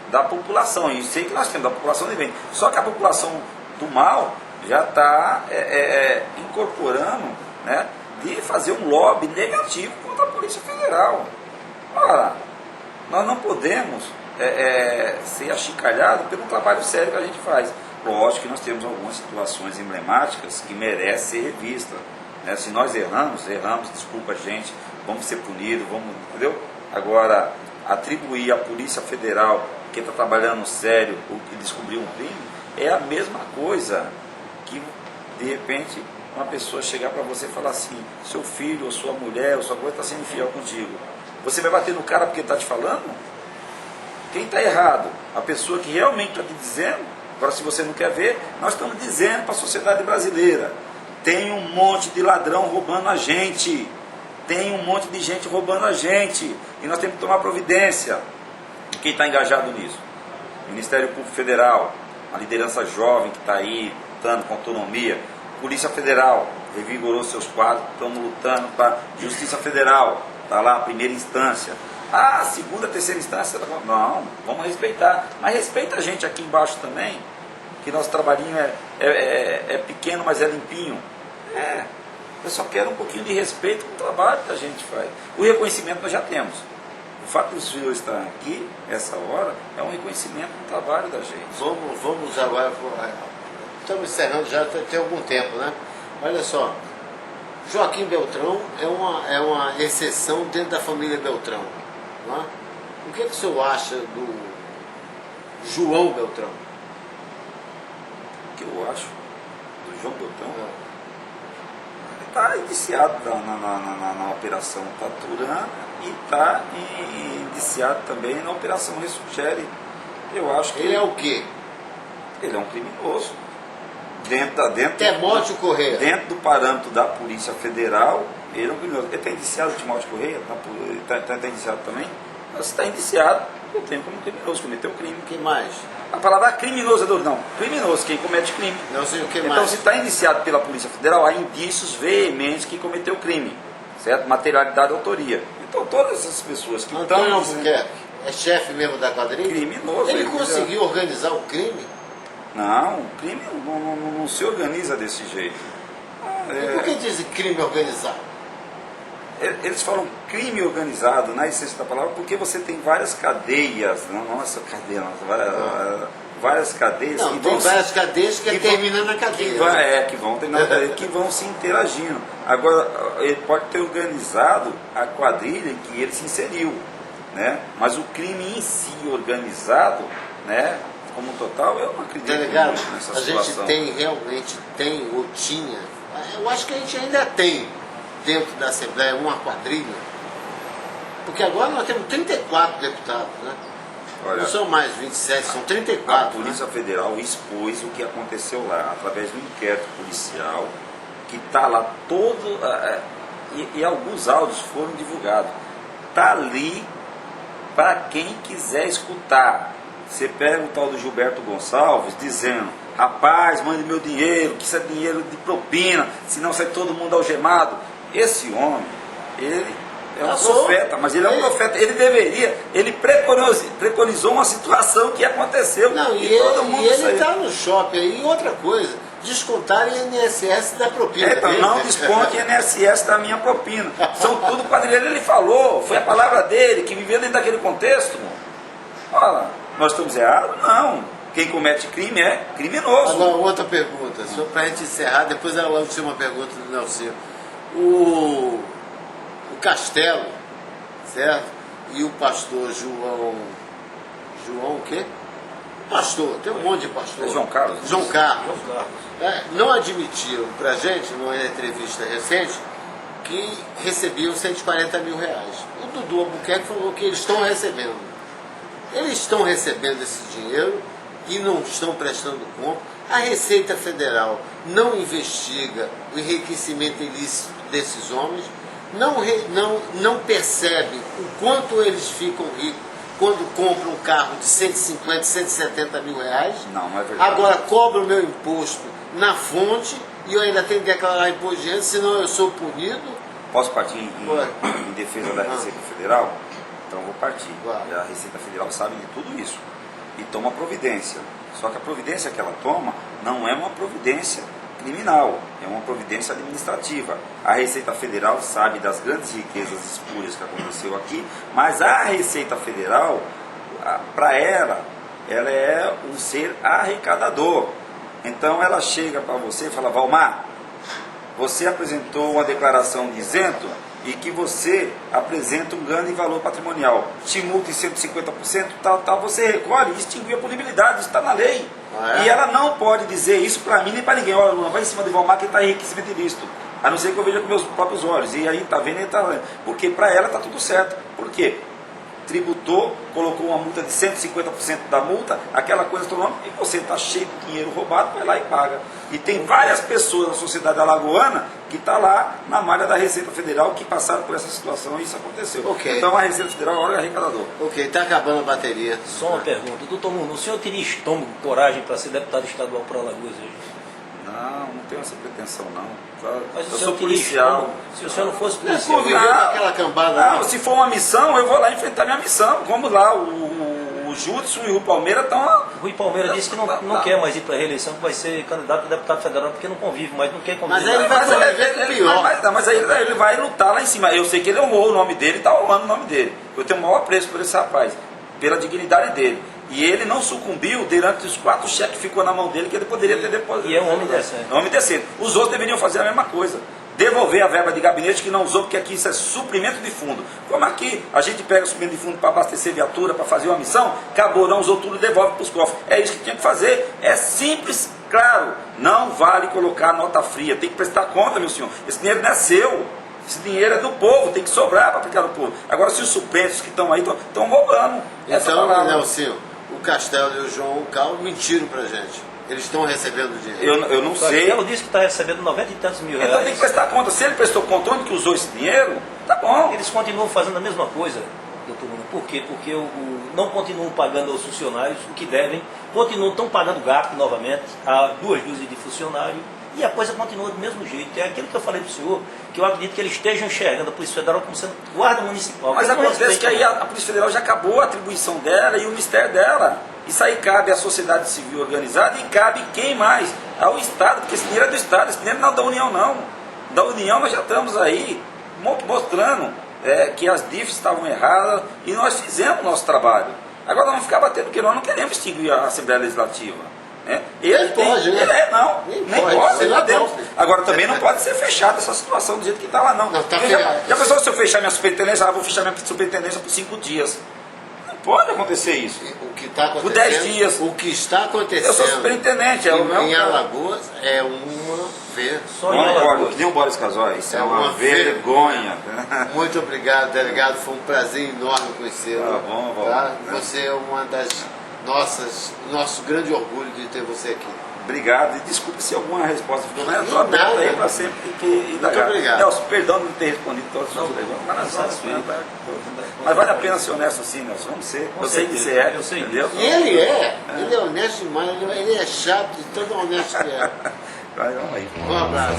da população. E sei que nós temos da população de bem. Só que a população do mal já está incorporando, né, de fazer um lobby negativo contra a Polícia Federal. Ora, nós não podemos ser achicalhados pelo trabalho sério que a gente faz. Lógico que nós temos algumas situações emblemáticas que merecem ser revistas. Né? Se nós erramos, desculpa a gente, vamos ser punidos, entendeu? Agora, atribuir à Polícia Federal que está trabalhando sério ou que descobriu um crime, é a mesma coisa que, de repente, uma pessoa chegar para você e falar assim, seu filho, ou sua mulher, ou sua coisa está sendo infiel contigo. Você vai bater no cara porque está te falando? Quem está errado? A pessoa que realmente está te dizendo. Agora, se você não quer ver, nós estamos dizendo para a sociedade brasileira, tem um monte de ladrão roubando a gente, tem um monte de gente roubando a gente, e nós temos que tomar providência. E quem está engajado nisso? Ministério Público Federal, a liderança jovem que está aí, lutando com autonomia, Polícia Federal, revigorou seus quadros, estamos lutando para Justiça Federal, está lá a primeira instância. A segunda, terceira instância, não, vamos respeitar, mas respeita a gente aqui embaixo também, que nosso trabalhinho é pequeno, mas é limpinho. Eu só quero um pouquinho de respeito com o trabalho que a gente faz. O reconhecimento nós já temos. O fato do senhor estar aqui, essa hora, é um reconhecimento do trabalho da gente. Vamos agora, estamos encerrando já tem algum tempo, né? Olha só, Joaquim Beltrão é uma exceção dentro da família Beltrão. Não é? O que o senhor acha do João Beltrão? O que eu acho do João Beltrão? Ele está indiciado na Operação Taturã e está indiciado também na Operação Ressurgere. Eu acho que ele é o quê? Ele é um criminoso. Timóteo Correia. Dentro do parâmetro da Polícia Federal, ele é um criminoso. Ele está indiciado, Timóteo Correia? Está indiciado também? Você está indiciado, eu tenho como criminoso, cometeu crime. O que mais? A palavra criminoso, não, criminoso, quem comete crime. Não sei o que então, mais. se está indiciado pela Polícia Federal, há indícios veementes que cometeu crime. certo? Materialidade e autoria. Então todas essas pessoas que Antônio estão... Albuquerque é chefe mesmo da quadrilha? Criminoso. Ele conseguiu organizar o crime? Não, o crime não se organiza desse jeito. E por que dizem crime organizado? Eles falam crime organizado, na essência da palavra, porque você tem várias cadeias, não essa cadeia, não, várias cadeias Não, que tem vão várias cadeias que terminam na cadeia. que vão terminar na cadeia, que vão se interagindo. Agora, ele pode ter organizado a quadrilha em que ele se inseriu, né? Mas o crime em si organizado, né, como um total, eu não acredito Delegado, muito nessa a situação. gente tem ou tinha, eu acho que a gente ainda tem dentro da Assembleia uma quadrilha, porque agora nós temos 34 deputados, né? Olha, Não são mais 27, são a 34. Polícia Federal expôs o que aconteceu lá, através do inquérito policial, que está lá todo, e alguns áudios foram divulgados. Está ali para quem quiser escutar. Você pega o tal do Gilberto Gonçalves dizendo: rapaz, mande meu dinheiro, que isso é dinheiro de propina, senão sai todo mundo algemado. Esse homem, ele é um profeta, mas ele é um profeta. Ele preconizou uma situação que aconteceu. Não, e todo mundo ele saiu. está no shopping aí. E outra coisa, descontar INSS da propina. Então, dele. não desconte INSS da minha propina. São tudo quadrilheiros, ele falou, foi a palavra dele, que vivia dentro daquele contexto. Olha, nós estamos errados? Não. Quem comete crime é criminoso. Agora, outra pergunta, só para a gente encerrar, depois ela lança uma pergunta do Nelson. O Castelo, certo? E o pastor João o quê? Pastor, tem um monte de pastor. É João Carlos. João Carlos. Não admitiram para a gente, numa entrevista recente, que recebiam 140 mil reais. O Dudu Albuquerque falou que eles estão recebendo. Eles estão recebendo esse dinheiro e não estão prestando conta. A Receita Federal não investiga o enriquecimento ilícito desses homens, não percebe o quanto eles ficam ricos quando compram um carro de 150, 170 mil reais. Não é verdade. Agora cobra o meu imposto na fonte e eu ainda tenho que declarar imposto de renda, senão eu sou punido. Posso partir em defesa da Receita Federal? Então eu vou partir. Claro. E a Receita Federal sabe de tudo isso e toma providência. Só que a providência que ela toma não é uma providência criminal, é uma providência administrativa. A Receita Federal sabe das grandes riquezas espúrias que aconteceu aqui, mas a Receita Federal, para ela é um ser arrecadador. Então ela chega para você e fala: Valmar, você apresentou uma declaração de isento e que você apresenta um ganho em valor patrimonial, te multa em 150%, tal, você recolhe e extingue a punibilidade, isso está na lei. E ela não pode dizer isso para mim nem para ninguém. Olha, não vai em cima de Valmar que está enriquecimento ilícito, a não ser que eu veja com meus próprios olhos. E aí está vendo e está vendo. Porque para ela está tudo certo. Por quê? Tributou, colocou uma multa de 150% da multa, aquela coisa toda, e você está cheio de dinheiro roubado, vai lá e paga. E tem várias pessoas na sociedade alagoana que está lá na malha da Receita Federal que passaram por essa situação e isso aconteceu. Okay. Então a Receita Federal é um órgão arrecadador. Ok, está acabando a bateria. Só uma pergunta, doutor Nuno, o senhor teria estômago, coragem para ser deputado estadual para Alagoas hoje? Não tenho essa pretensão não. Mas Eu o sou senhor teria policial. estômago? Se o senhor não fosse Não é policial, conviver com aquela cambada. Não, se for uma missão, eu vou lá enfrentar minha missão. Vamos lá, o Judson e o Palmeiras estão... Rui Palmeira disse que não quer mais ir para a reeleição, que vai ser candidato a deputado federal, porque não convive, mas não quer conviver. Mas aí ele vai conviver com o pior. Mas aí ele vai lutar lá em cima. Eu sei que ele honrou o nome dele, está honrando o nome dele. Eu tenho o maior apreço por esse rapaz, pela dignidade dele. E ele não sucumbiu durante os 4 cheques que ficou na mão dele, que ele poderia ter depositado. E é um homem decente. É um homem decente. Os outros deveriam fazer a mesma coisa. Devolver a verba de gabinete que não usou, porque aqui isso é suprimento de fundo. Como aqui a gente pega o suprimento de fundo para abastecer viatura, para fazer uma missão, acabou, não usou tudo, devolve para os cofres. É isso que tinha que fazer. É simples, claro. Não vale colocar nota fria. Tem que prestar conta, meu senhor. Esse dinheiro não é seu. Esse dinheiro é do povo, tem que sobrar para aplicar no povo. Agora, se os supensos que estão aí estão roubando. Então, Nelson, o Castelo e o João Carlos mentiram pra gente. Eles estão recebendo dinheiro. Eu não sei. Ela disse que está recebendo 90 e tantos mil Então reais. tem que prestar conta. Se ele prestou conta onde que usou esse dinheiro, tá bom. Eles continuam fazendo a mesma coisa, doutor Nuno. Por quê? Porque não continuam pagando aos funcionários o que devem, estão pagando gato novamente a 2 dúzias de funcionários E a coisa continua do mesmo jeito. É aquilo que eu falei para o senhor, que eu acredito que eles estejam enxergando a Polícia Federal como sendo guarda municipal. Mas acontece que aí a Polícia Federal já acabou a atribuição dela e o mistério dela. Isso aí cabe à sociedade civil organizada e cabe quem mais? Ao Estado, porque esse dinheiro é do Estado, esse dinheiro não é da União não. Da União nós já estamos aí mostrando que as DIFs estavam erradas e nós fizemos o nosso trabalho. Agora nós vamos ficar batendo, porque nós não queremos extinguir a Assembleia Legislativa. Ele nem pode, né? Nem pode. Não pode. Agora também não pode ser fechada essa situação do jeito que está lá, não. Não, tá já fechado. pensou se eu fechar minha superintendência? Vou fechar minha superintendência por 5 dias. Não pode acontecer isso. O que está acontecendo, Por 10 dias. O que está acontecendo. Eu sou superintendente, é o meu. Em Alagoas é uma vergonha. Só em Alagoas. Nem o Boris Casoy, isso É é uma uma vergonha. Muito obrigado, delegado. Foi um prazer enorme conhecê-lo. Tá bom, Valdir. Tá? Você é uma das nosso grande orgulho de ter você aqui. Obrigado, e desculpe se alguma resposta ficou, né? Eu estou Não, aberto aí nada. para sempre que indagar. Muito obrigado. Nelson, perdão de não ter respondido todas as suas perguntas, mas nós somos, mas vale a pena ser honesto sim, Nelson, vamos ser. Com Eu sei que certeza, você é, eu sei entendeu? E ele é honesto demais, ele é chato de tão honesto que é. Vai, vamos aí. Um abraço.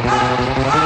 Ah!